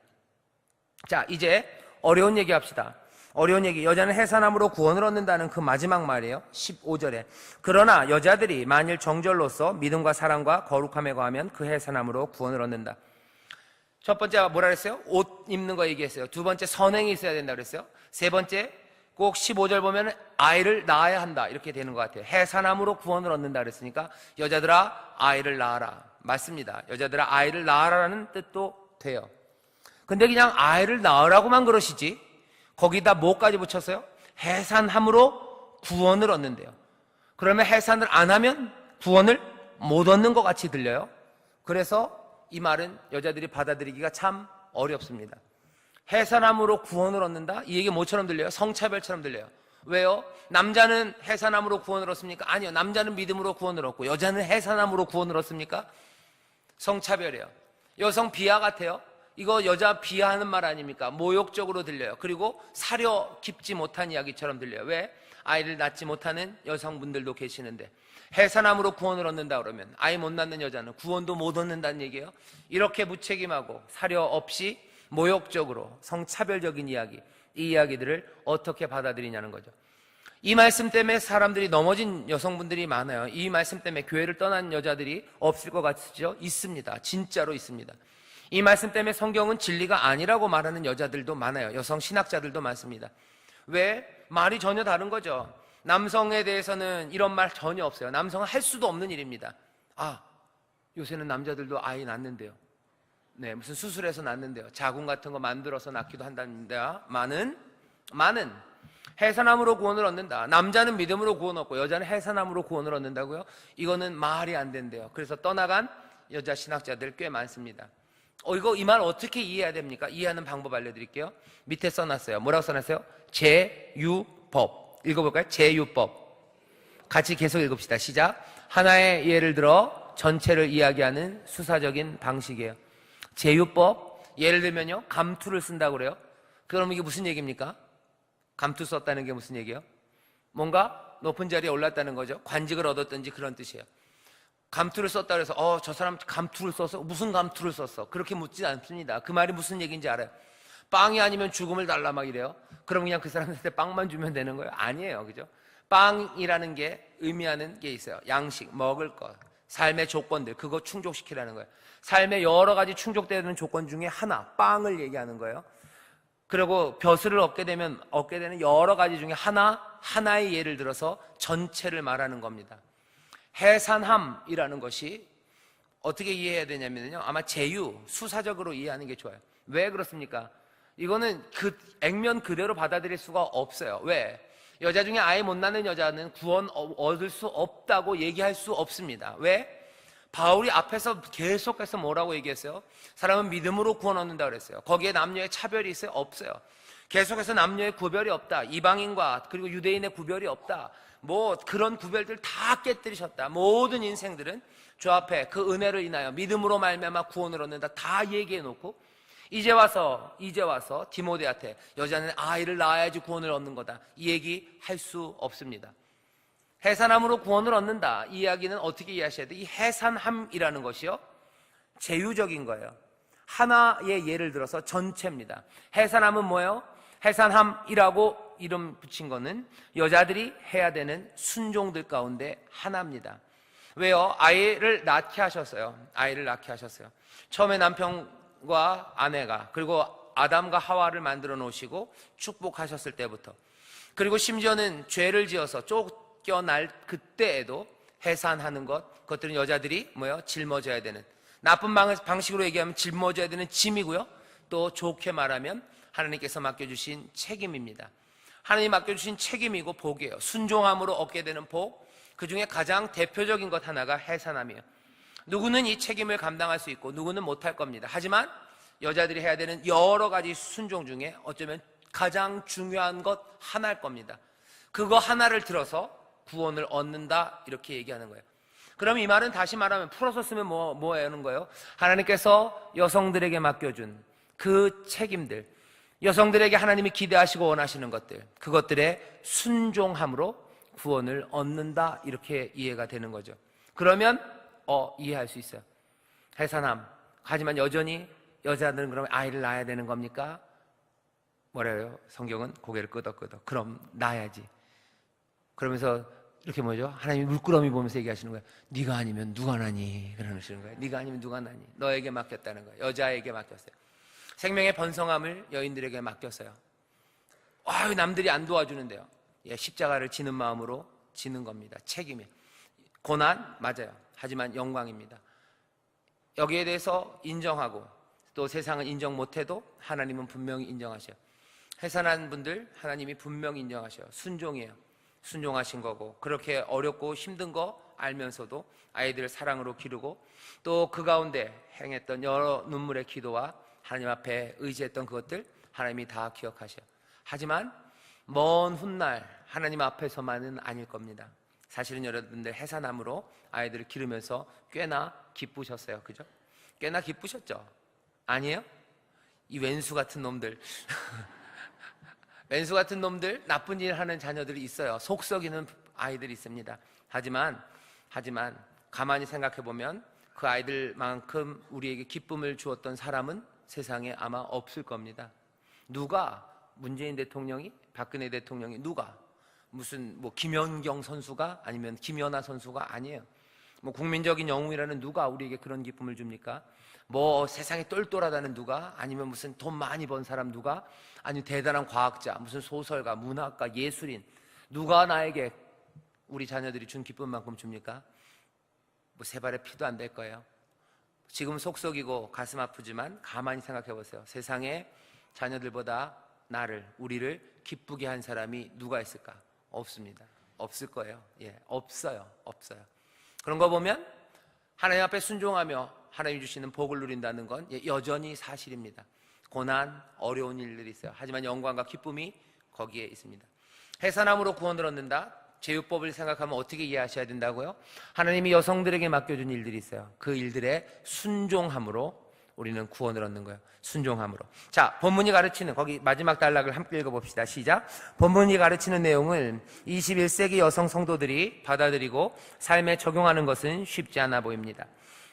자, 이제 어려운 얘기 합시다. 어려운 얘기. 여자는 해산함으로 구원을 얻는다는 그 마지막 말이에요. 15절에. 그러나 여자들이 만일 정절로서 믿음과 사랑과 거룩함에 거하면 그 해산함으로 구원을 얻는다. 첫 번째 뭐라 그랬어요? 옷 입는 거 얘기했어요. 두 번째 선행이 있어야 된다 그랬어요. 세 번째 꼭 15절 보면 아이를 낳아야 한다 이렇게 되는 것 같아요. 해산함으로 구원을 얻는다 그랬으니까 여자들아 아이를 낳아라. 맞습니다. 여자들아 아이를 낳아라라는 뜻도 돼요. 근데 그냥 아이를 낳으라고만 그러시지 거기다 뭐까지 붙였어요? 해산함으로 구원을 얻는데요. 그러면 해산을 안 하면 구원을 못 얻는 것 같이 들려요. 그래서 이 말은 여자들이 받아들이기가 참 어렵습니다. 해산함으로 구원을 얻는다? 이 얘기 뭐처럼 들려요? 성차별처럼 들려요. 왜요? 남자는 해산함으로 구원을 얻습니까? 아니요. 남자는 믿음으로 구원을 얻고 여자는 해산함으로 구원을 얻습니까? 성차별이에요. 여성 비하 같아요. 이거 여자 비하하는 말 아닙니까? 모욕적으로 들려요. 그리고 사려 깊지 못한 이야기처럼 들려요. 왜? 아이를 낳지 못하는 여성분들도 계시는데 해산함으로 구원을 얻는다 그러면 아이 못 낳는 여자는 구원도 못 얻는다는 얘기예요. 이렇게 무책임하고 사려 없이 모욕적으로 성차별적인 이야기, 이 이야기들을 어떻게 받아들이냐는 거죠. 이 말씀 때문에 사람들이 넘어진 여성분들이 많아요. 이 말씀 때문에 교회를 떠난 여자들이 없을 것 같으시죠? 있습니다. 진짜로 있습니다. 이 말씀 때문에 성경은 진리가 아니라고 말하는 여자들도 많아요. 여성 신학자들도 많습니다. 왜? 말이 전혀 다른 거죠. 남성에 대해서는 이런 말 전혀 없어요. 남성은 할 수도 없는 일입니다. 아, 요새는 남자들도 아이 낳는데요. 네, 무슨 수술해서 낳는데요. 자궁 같은 거 만들어서 낳기도 한답니다. 많은 해산함으로 구원을 얻는다. 남자는 믿음으로 구원 얻고 여자는 해산함으로 구원을 얻는다고요? 이거는 말이 안 된대요. 그래서 떠나간 여자 신학자들 꽤 많습니다. 이 말 어떻게 이해해야 됩니까? 이해하는 방법 알려드릴게요. 밑에 써놨어요. 뭐라고 써놨어요? 제유법. 읽어볼까요? 제유법. 같이 계속 읽읍시다. 시작. 하나의 예를 들어 전체를 이야기하는 수사적인 방식이에요. 제유법. 예를 들면요, 감투를 쓴다고 그래요. 그럼 이게 무슨 얘기입니까? 감투 썼다는 게 무슨 얘기예요? 뭔가 높은 자리에 올랐다는 거죠. 관직을 얻었든지 그런 뜻이에요. 감투를 썼다 그래서 저 사람 감투를 썼어? 무슨 감투를 썼어? 그렇게 묻지 않습니다. 그 말이 무슨 얘기인지 알아요. 빵이 아니면 죽음을 달라 막 이래요. 그럼 그냥 그 사람한테 빵만 주면 되는 거예요? 아니에요. 그죠? 빵이라는 게 의미하는 게 있어요. 양식, 먹을 것, 삶의 조건들, 그거 충족시키라는 거예요. 삶의 여러 가지 충족되는 조건 중에 하나, 빵을 얘기하는 거예요. 그리고 벼슬을 얻게 되면 얻게 되는 여러 가지 중에 하나의 예를 들어서 전체를 말하는 겁니다. 해산함이라는 것이 어떻게 이해해야 되냐면요, 아마 수사적으로 이해하는 게 좋아요. 왜 그렇습니까? 이거는 그 액면 그대로 받아들일 수가 없어요. 왜? 여자 중에 아예 못 낳는 여자는 구원 얻을 수 없다고 얘기할 수 없습니다. 왜? 바울이 앞에서 계속해서 뭐라고 얘기했어요? 사람은 믿음으로 구원 얻는다 그랬어요. 거기에 남녀의 차별이 있어요? 없어요. 계속해서 남녀의 구별이 없다. 이방인과 그리고 유대인의 구별이 없다. 뭐 그런 구별들 다 깨뜨리셨다. 모든 인생들은 주 앞에 그 은혜를 인하여 믿음으로 말미암아 구원을 얻는다. 다 얘기해 놓고 이제 와서 디모데한테 여자는 아이를 낳아야지 구원을 얻는 거다. 이 얘기 할 수 없습니다. 해산함으로 구원을 얻는다. 이 이야기는 어떻게 이해하셔야 돼요? 이 해산함이라는 것이요, 제유적인 거예요. 하나의 예를 들어서 전체입니다. 해산함은 뭐예요? 해산함이라고 이름 붙인 거는 여자들이 해야 되는 순종들 가운데 하나입니다. 왜요? 아이를 낳게 하셨어요. 처음에 남편과 아내가, 그리고 아담과 하와를 만들어 놓으시고 축복하셨을 때부터, 그리고 심지어는 죄를 지어서 쫓겨날 그때에도 해산하는 그것들은 여자들이 짊어져야 되는, 나쁜 방식으로 얘기하면 짊어져야 되는 짐이고요, 또 좋게 말하면 하나님께서 맡겨주신 책임입니다. 하나님 맡겨주신 책임이고 복이에요. 순종함으로 얻게 되는 복, 그 중에 가장 대표적인 것 하나가 해산함이에요. 누구는 이 책임을 감당할 수 있고 누구는 못할 겁니다. 하지만 여자들이 해야 되는 여러 가지 순종 중에 어쩌면 가장 중요한 것 하나일 겁니다. 그거 하나를 들어서 구원을 얻는다, 이렇게 얘기하는 거예요. 그럼 이 말은 다시 말하면 풀어서 쓰면 뭐 하는 거예요? 하나님께서 여성들에게 맡겨준 그 책임들, 여성들에게 하나님이 기대하시고 원하시는 것들, 그것들의 순종함으로 구원을 얻는다, 이렇게 이해가 되는 거죠. 그러면 이해할 수 있어요. 해산함. 하지만 여전히 여자들은 그러면 아이를 낳아야 되는 겁니까? 뭐래요? 성경은 고개를 끄덕끄덕. 그럼 낳아야지. 그러면서 이렇게 하나님이 물끄러미 보면서 얘기하시는 거예요. 네가 아니면 누가 나니? 그러시는 거예요. 네가 아니면 누가 나니? 너에게 맡겼다는 거예요. 여자에게 맡겼어요. 생명의 번성함을 여인들에게 맡겼어요. 남들이 안 도와주는데요. 십자가를 지는 마음으로 지는 겁니다. 책임이. 고난 맞아요. 하지만 영광입니다. 여기에 대해서 인정하고, 또 세상은 인정 못해도 하나님은 분명히 인정하셔요. 해산한 분들 하나님이 분명히 인정하셔요. 순종이에요. 순종하신 거고, 그렇게 어렵고 힘든 거 알면서도 아이들을 사랑으로 기르고, 또 그 가운데 행했던 여러 눈물의 기도와 하나님 앞에 의지했던 그것들 하나님이 다 기억하셔요. 하지만 먼 훗날 하나님 앞에서만은 아닐 겁니다. 사실은 여러분들 해산함으로 아이들을 기르면서 꽤나 기쁘셨어요. 그죠? 꽤나 기쁘셨죠? 아니에요? 이 왼수 같은 놈들. 왼수 같은 놈들, 나쁜 일 하는 자녀들이 있어요. 속 썩이는 아이들이 있습니다. 하지만 가만히 생각해 보면 그 아이들만큼 우리에게 기쁨을 주었던 사람은 세상에 아마 없을 겁니다. 누가? 문재인 대통령이? 박근혜 대통령이? 누가? 무슨 김연경 선수가? 아니면 김연아 선수가? 아니에요. 국민적인 영웅이라는 누가 우리에게 그런 기쁨을 줍니까? 세상에 똘똘하다는 누가? 아니면 무슨 돈 많이 번 사람 누가? 아니면 대단한 과학자, 무슨 소설가, 문학가, 예술인 누가 나에게 우리 자녀들이 준 기쁨만큼 줍니까? 세 발의 피도 안 될 거예요. 지금 속 썩이고 가슴 아프지만 가만히 생각해 보세요. 세상에 자녀들보다 우리를 기쁘게 한 사람이 누가 있을까? 없습니다. 없을 거예요. 없어요. 그런 거 보면 하나님 앞에 순종하며 하나님이 주시는 복을 누린다는 건 여전히 사실입니다. 고난, 어려운 일들이 있어요. 하지만 영광과 기쁨이 거기에 있습니다. 해산함으로 구원을 얻는다. 제휴법을 생각하면 어떻게 이해하셔야 된다고요? 하나님이 여성들에게 맡겨준 일들이 있어요. 그 일들의 순종함으로 우리는 구원을 얻는 거예요. 순종함으로. 자, 본문이 가르치는 거기 마지막 단락을 함께 읽어봅시다. 시작. 본문이 가르치는 내용을 21세기 여성 성도들이 받아들이고 삶에 적용하는 것은 쉽지 않아 보입니다.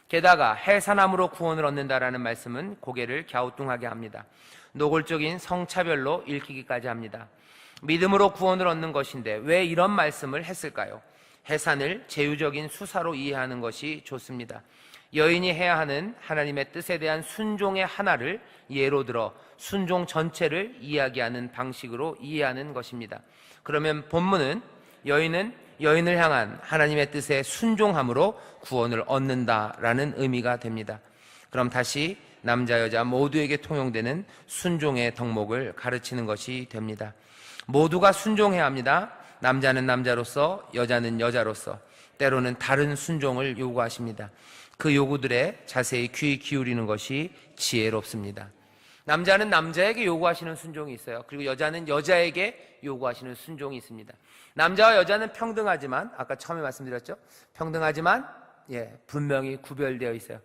게다가 해산함으로 구원을 얻는다라는 말씀은 고개를 갸우뚱하게 합니다. 노골적인 성차별로 읽히기까지 합니다. 믿음으로 구원을 얻는 것인데 왜 이런 말씀을 했을까요? 해산을 제휴적인 수사로 이해하는 것이 좋습니다. 여인이 해야 하는 하나님의 뜻에 대한 순종의 하나를 예로 들어 순종 전체를 이야기하는 방식으로 이해하는 것입니다. 그러면 본문은 여인을 향한 하나님의 뜻에 순종함으로 구원을 얻는다라는 의미가 됩니다. 그럼 다시 남자 여자 모두에게 통용되는 순종의 덕목을 가르치는 것이 됩니다. 모두가 순종해야 합니다. 남자는 남자로서, 여자는 여자로서 때로는 다른 순종을 요구하십니다. 그 요구들에 자세히 귀 기울이는 것이 지혜롭습니다. 남자는 남자에게 요구하시는 순종이 있어요. 그리고 여자는 여자에게 요구하시는 순종이 있습니다. 남자와 여자는 평등하지만, 아까 처음에 말씀드렸죠? 평등하지만 분명히 구별되어 있어요.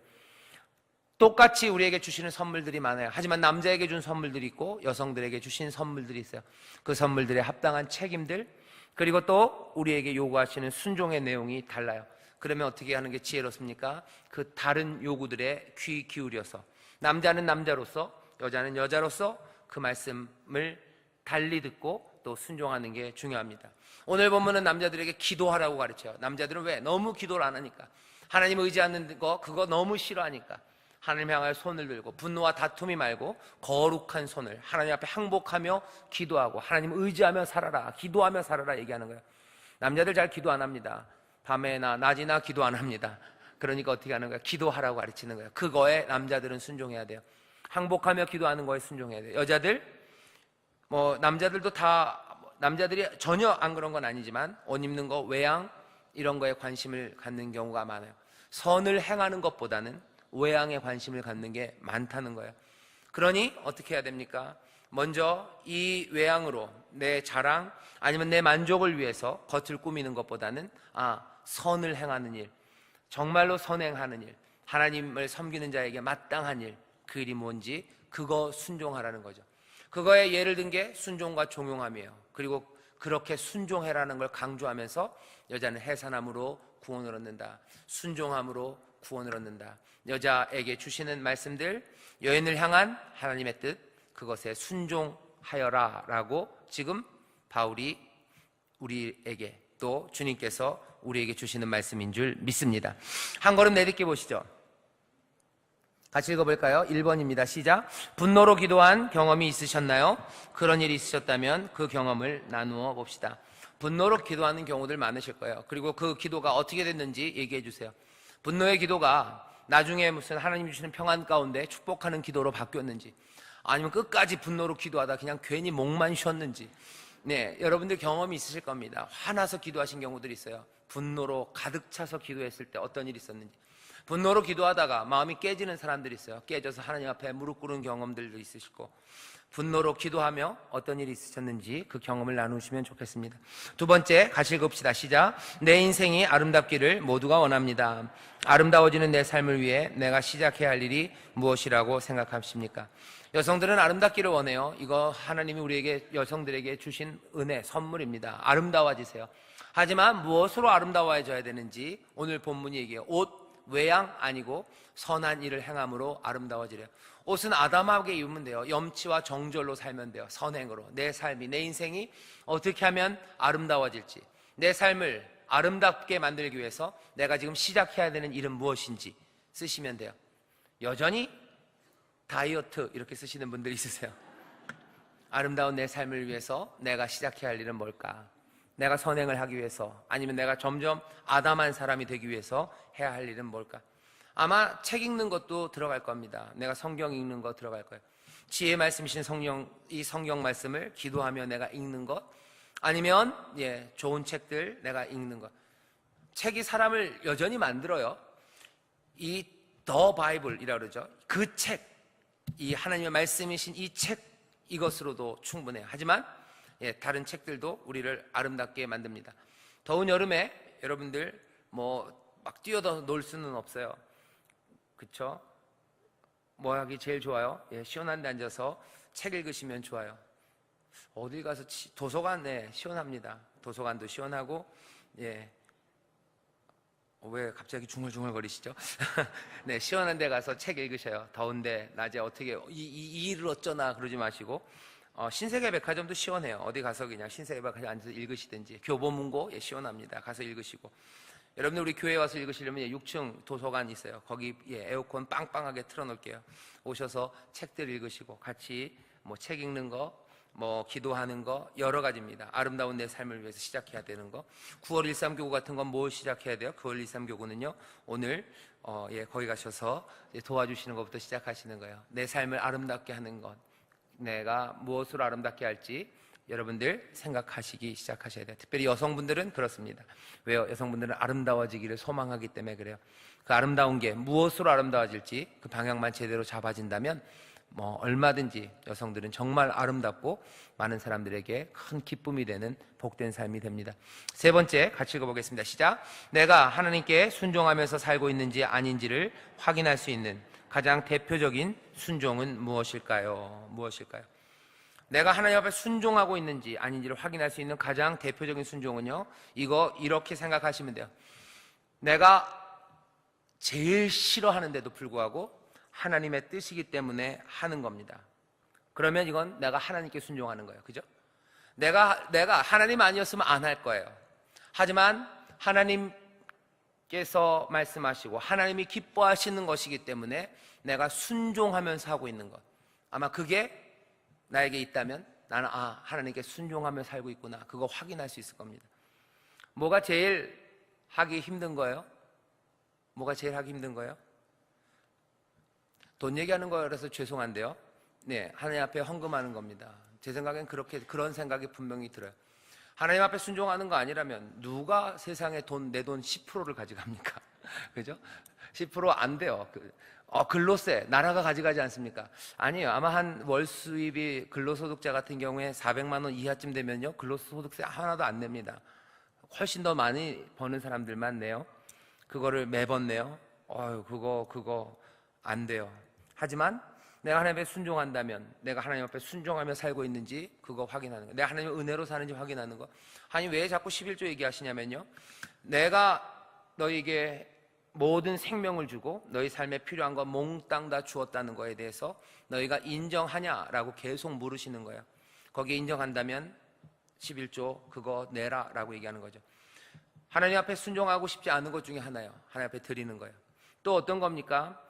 똑같이 우리에게 주시는 선물들이 많아요. 하지만 남자에게 준 선물들이 있고 여성들에게 주신 선물들이 있어요. 그 선물들의 합당한 책임들, 그리고 또 우리에게 요구하시는 순종의 내용이 달라요. 그러면 어떻게 하는 게 지혜롭습니까? 그 다른 요구들에 귀 기울여서 남자는 남자로서, 여자는 여자로서 그 말씀을 달리 듣고 또 순종하는 게 중요합니다. 오늘 본문은 남자들에게 기도하라고 가르쳐요. 남자들은 왜? 너무 기도를 안 하니까. 하나님 의지하는 거 그거 너무 싫어하니까 하나님 향하여 손을 들고 분노와 다툼이 말고 거룩한 손을 하나님 앞에 항복하며 기도하고 하나님 의지하며 살아라, 기도하며 살아라 얘기하는 거예요. 남자들 잘 기도 안 합니다. 밤에나 낮이나 기도 안 합니다. 그러니까 어떻게 하는 거예요? 기도하라고 가르치는 거예요. 그거에 남자들은 순종해야 돼요. 항복하며 기도하는 거에 순종해야 돼요. 여자들 남자들도 남자들이 전혀 안 그런 건 아니지만 옷 입는 거, 외양 이런 거에 관심을 갖는 경우가 많아요. 선을 행하는 것보다는 외양에 관심을 갖는 게 많다는 거예요. 그러니 어떻게 해야 됩니까? 먼저 이 외양으로 내 자랑 아니면 내 만족을 위해서 겉을 꾸미는 것보다는 선을 행하는 일, 정말로 선행하는 일, 하나님을 섬기는 자에게 마땅한 일, 그 일이 뭔지 그거 순종하라는 거죠. 그거에 예를 든 게 순종과 종용함이에요. 그리고 그렇게 순종해라는 걸 강조하면서 여자는 해산함으로 구원을 얻는다, 순종함으로 구원을 얻는다. 여자에게 주시는 말씀들, 여인을 향한 하나님의 뜻, 그것에 순종하여라 라고 지금 바울이 우리에게 또 주님께서 우리에게 주시는 말씀인 줄 믿습니다. 한 걸음 내딛게 보시죠. 같이 읽어볼까요? 1번입니다. 시작. 분노로 기도한 경험이 있으셨나요? 그런 일이 있으셨다면 그 경험을 나누어 봅시다. 분노로 기도하는 경우들 많으실 거예요. 그리고 그 기도가 어떻게 됐는지 얘기해 주세요. 분노의 기도가 나중에 무슨 하나님 주시는 평안 가운데 축복하는 기도로 바뀌었는지, 아니면 끝까지 분노로 기도하다 그냥 괜히 목만 쉬었는지, 여러분들 경험이 있으실 겁니다. 화나서 기도하신 경우들이 있어요. 분노로 가득 차서 기도했을 때 어떤 일이 있었는지. 분노로 기도하다가 마음이 깨지는 사람들이 있어요. 깨져서 하나님 앞에 무릎 꿇은 경험들도 있으시고, 분노로 기도하며 어떤 일이 있으셨는지 그 경험을 나누시면 좋겠습니다. 두 번째, 같이 읽읍시다. 시작. 내 인생이 아름답기를 모두가 원합니다. 아름다워지는 내 삶을 위해 내가 시작해야 할 일이 무엇이라고 생각하십니까? 여성들은 아름답기를 원해요. 이거 하나님이 우리에게, 여성들에게 주신 은혜, 선물입니다. 아름다워지세요. 하지만 무엇으로 아름다워져야 되는지 오늘 본문이 얘기해요. 옷, 외양 아니고 선한 일을 행함으로 아름다워지래요. 옷은 아담하게 입으면 돼요. 염치와 정절로 살면 돼요. 선행으로. 내 삶이, 내 인생이 어떻게 하면 아름다워질지, 내 삶을 아름답게 만들기 위해서 내가 지금 시작해야 되는 일은 무엇인지 쓰시면 돼요. 여전히 다이어트 이렇게 쓰시는 분들이 있으세요. 아름다운 내 삶을 위해서 내가 시작해야 할 일은 뭘까? 내가 선행을 하기 위해서, 아니면 내가 점점 아담한 사람이 되기 위해서 해야 할 일은 뭘까? 아마 책 읽는 것도 들어갈 겁니다. 내가 성경 읽는 거 들어갈 거예요. 지혜 말씀이신 성령, 이 성경 말씀을 기도하며 내가 읽는 것, 아니면 좋은 책들 내가 읽는 것. 책이 사람을 여전히 만들어요. 이 더 바이블이라고 그러죠. 그 책, 이 하나님의 말씀이신 이 책, 이것으로도 충분해요. 하지만 다른 책들도 우리를 아름답게 만듭니다. 더운 여름에 여러분들 막 뛰어서 놀 수는 없어요. 그쵸? 뭐 하기 제일 좋아요? 시원한 데 앉아서 책 읽으시면 좋아요. 어디 가서 도서관, 시원합니다. 도서관도 시원하고, 왜 갑자기 중얼중얼 거리시죠? 네, 시원한 데 가서 책 읽으셔요. 더운데 낮에 어떻게 이 일을 어쩌나 그러지 마시고, 신세계 백화점도 시원해요. 어디 가서 그냥 신세계 백화점 앉아서 읽으시든지, 교보문고 시원합니다. 가서 읽으시고, 여러분들 우리 교회 와서 읽으시려면 6층 도서관 있어요. 거기 에어컨 빵빵하게 틀어놓을게요. 오셔서 책들 읽으시고 같이 책 읽는 거, 기도하는 거 여러 가지입니다. 아름다운 내 삶을 위해서 시작해야 되는 거. 9월 13교구 같은 건 뭘 시작해야 돼요? 9월 13교구는요, 오늘 거기 가셔서 도와주시는 것부터 시작하시는 거예요. 내 삶을 아름답게 하는 것, 내가 무엇으로 아름답게 할지 여러분들 생각하시기 시작하셔야 돼요. 특별히 여성분들은 그렇습니다. 왜요? 여성분들은 아름다워지기를 소망하기 때문에 그래요. 그 아름다운 게 무엇으로 아름다워질지 그 방향만 제대로 잡아진다면 얼마든지 여성들은 정말 아름답고 많은 사람들에게 큰 기쁨이 되는 복된 삶이 됩니다. 세 번째 같이 읽어보겠습니다. 시작. 내가 하나님께 순종하면서 살고 있는지 아닌지를 확인할 수 있는 가장 대표적인 순종은 무엇일까요? 무엇일까요? 내가 하나님 앞에 순종하고 있는지 아닌지를 확인할 수 있는 가장 대표적인 순종은요, 이거 이렇게 생각하시면 돼요. 내가 제일 싫어하는데도 불구하고 하나님의 뜻이기 때문에 하는 겁니다. 그러면 이건 내가 하나님께 순종하는 거예요. 그죠? 내가 하나님 아니었으면 안 할 거예요. 하지만 하나님께서 말씀하시고 하나님이 기뻐하시는 것이기 때문에 내가 순종하면서 하고 있는 것, 아마 그게 나에게 있다면 나는 하나님께 순종하며 살고 있구나, 그거 확인할 수 있을 겁니다. 뭐가 제일 하기 힘든 거예요? 뭐가 제일 하기 힘든 거예요? 돈 얘기하는 거라서 죄송한데요, 하나님 앞에 헌금하는 겁니다. 제 생각엔 그런 생각이 분명히 들어요. 하나님 앞에 순종하는 거 아니라면 누가 세상에 내 돈 10%를 가져갑니까? 그죠? 10% 안 돼요. 근로세 나라가 가져가지 않습니까? 아니에요. 아마 한 월 수입이 근로소득자 같은 경우에 400만 원 이하쯤 되면요, 근로소득세 하나도 안 냅니다. 훨씬 더 많이 버는 사람들만 내요. 그거를 매번 내요. 그거 안 돼요. 하지만 내가 하나님 앞에 순종한다면, 내가 하나님 앞에 순종하며 살고 있는지 그거 확인하는 거, 내가 하나님의 은혜로 사는지 확인하는 거. 하나님 왜 자꾸 11조 얘기하시냐면요, 내가 너에게 모든 생명을 주고 너희 삶에 필요한 거 몽땅 다 주었다는 거에 대해서 너희가 인정하냐라고 계속 물으시는 거예요. 거기에 인정한다면 11조 그거 내라 라고 얘기하는 거죠. 하나님 앞에 순종하고 싶지 않은 것 중에 하나예요. 하나님 앞에 드리는 거예요. 또 어떤 겁니까?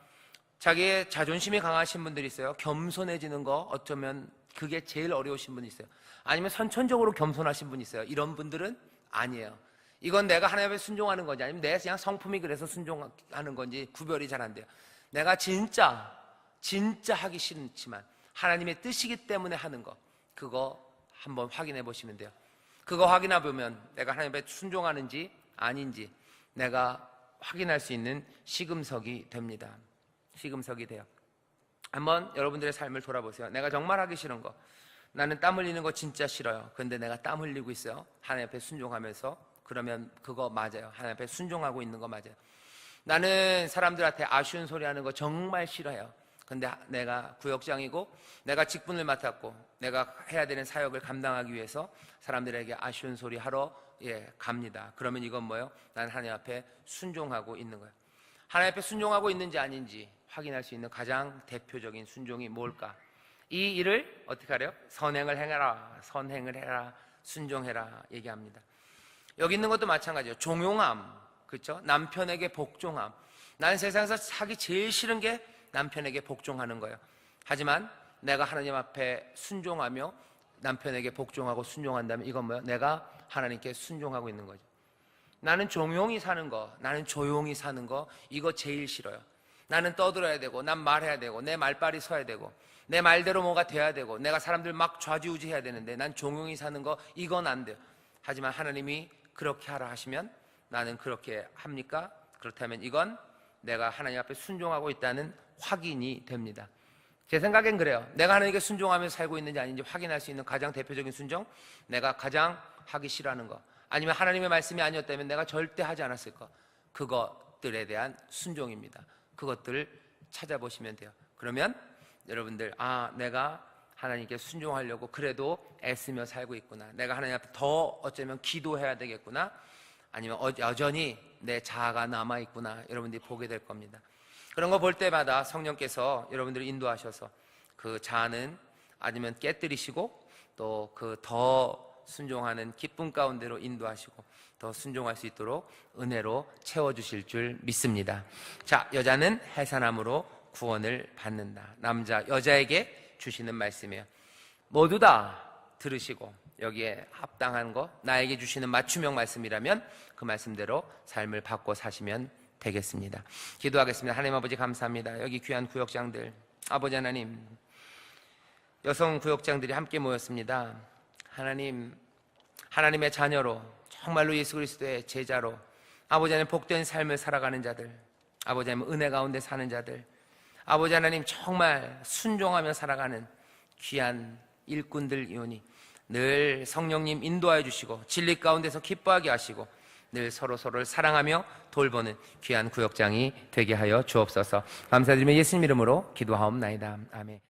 자기의 자존심이 강하신 분들이 있어요. 겸손해지는 거 어쩌면 그게 제일 어려우신 분이 있어요. 아니면 선천적으로 겸손하신 분이 있어요. 이런 분들은 아니에요. 이건 내가 하나님 앞에 순종하는 건지 아니면 내가 그냥 성품이 그래서 순종하는 건지 구별이 잘 안 돼요. 내가 진짜 하기 싫지만 하나님의 뜻이기 때문에 하는 거, 그거 한번 확인해 보시면 돼요. 그거 확인해 보면 내가 하나님 앞에 순종하는지 아닌지 내가 확인할 수 있는 시금석이 됩니다. 시금석이 돼요. 한번 여러분들의 삶을 돌아보세요. 내가 정말 하기 싫은 거, 나는 땀 흘리는 거 진짜 싫어요. 그런데 내가 땀 흘리고 있어요. 하나님 앞에 순종하면서. 그러면 그거 맞아요. 하나님 앞에 순종하고 있는 거 맞아요. 나는 사람들한테 아쉬운 소리 하는 거 정말 싫어요. 근데 내가 구역장이고 내가 직분을 맡았고 내가 해야 되는 사역을 감당하기 위해서 사람들에게 아쉬운 소리 하러 갑니다. 그러면 이건 뭐예요? 난 하나님 앞에 순종하고 있는 거예요. 하나님 앞에 순종하고 있는지 아닌지 확인할 수 있는 가장 대표적인 순종이 뭘까? 이 일을 어떻게 하래요? 선행을 행해라, 선행을 해라, 순종해라 얘기합니다. 여기 있는 것도 마찬가지예요. 종용함, 그렇죠? 남편에게 복종함. 나는 세상에서 하기 제일 싫은 게 남편에게 복종하는 거예요. 하지만 내가 하나님 앞에 순종하며 남편에게 복종하고 순종한다면 이건 뭐예요? 내가 하나님께 순종하고 있는 거죠. 나는 종용이 사는 거, 나는 조용히 사는 거, 이거 제일 싫어요. 나는 떠들어야 되고, 난 말해야 되고, 내 말빨이 서야 되고, 내 말대로 뭐가 돼야 되고, 내가 사람들 막 좌지우지해야 되는데 난 종용이 사는 거, 이건 안 돼요. 하지만 하나님이 그렇게 하라 하시면 나는 그렇게 합니까? 그렇다면 이건 내가 하나님 앞에 순종하고 있다는 확인이 됩니다. 제 생각엔 그래요. 내가 하나님께 순종하면서 살고 있는지 아닌지 확인할 수 있는 가장 대표적인 순종, 내가 가장 하기 싫어하는 거, 아니면 하나님의 말씀이 아니었다면 내가 절대 하지 않았을 거, 그것들에 대한 순종입니다. 그것들을 찾아보시면 돼요. 그러면 여러분들, 내가 하나님께 순종하려고 그래도 애쓰며 살고 있구나, 내가 하나님 앞에 더 어쩌면 기도해야 되겠구나, 아니면 여전히 내 자아가 남아있구나, 여러분들이 보게 될 겁니다. 그런 거 볼 때마다 성령께서 여러분들을 인도하셔서 그 자아는 아니면 깨뜨리시고 또 그 더 순종하는 기쁨 가운데로 인도하시고 더 순종할 수 있도록 은혜로 채워주실 줄 믿습니다. 자, 여자는 해산함으로 구원을 받는다. 남자, 여자에게 주시는 말씀이에요. 모두 다 들으시고 여기에 합당한 거, 나에게 주시는 맞춤형 말씀이라면 그 말씀대로 삶을 바꿔 사시면 되겠습니다. 기도하겠습니다. 하나님 아버지 감사합니다. 여기 귀한 구역장들, 아버지 하나님, 여성 구역장들이 함께 모였습니다. 하나님, 하나님의 자녀로 정말로 예수 그리스도의 제자로 아버지 하나님 복된 삶을 살아가는 자들, 아버지 하나님 은혜 가운데 사는 자들, 아버지 하나님 정말 순종하며 살아가는 귀한 일꾼들이오니 늘 성령님 인도하여 주시고 진리 가운데서 기뻐하게 하시고 늘 서로를 사랑하며 돌보는 귀한 구역장이 되게 하여 주옵소서. 감사드리며 예수님 이름으로 기도하옵나이다. 아멘.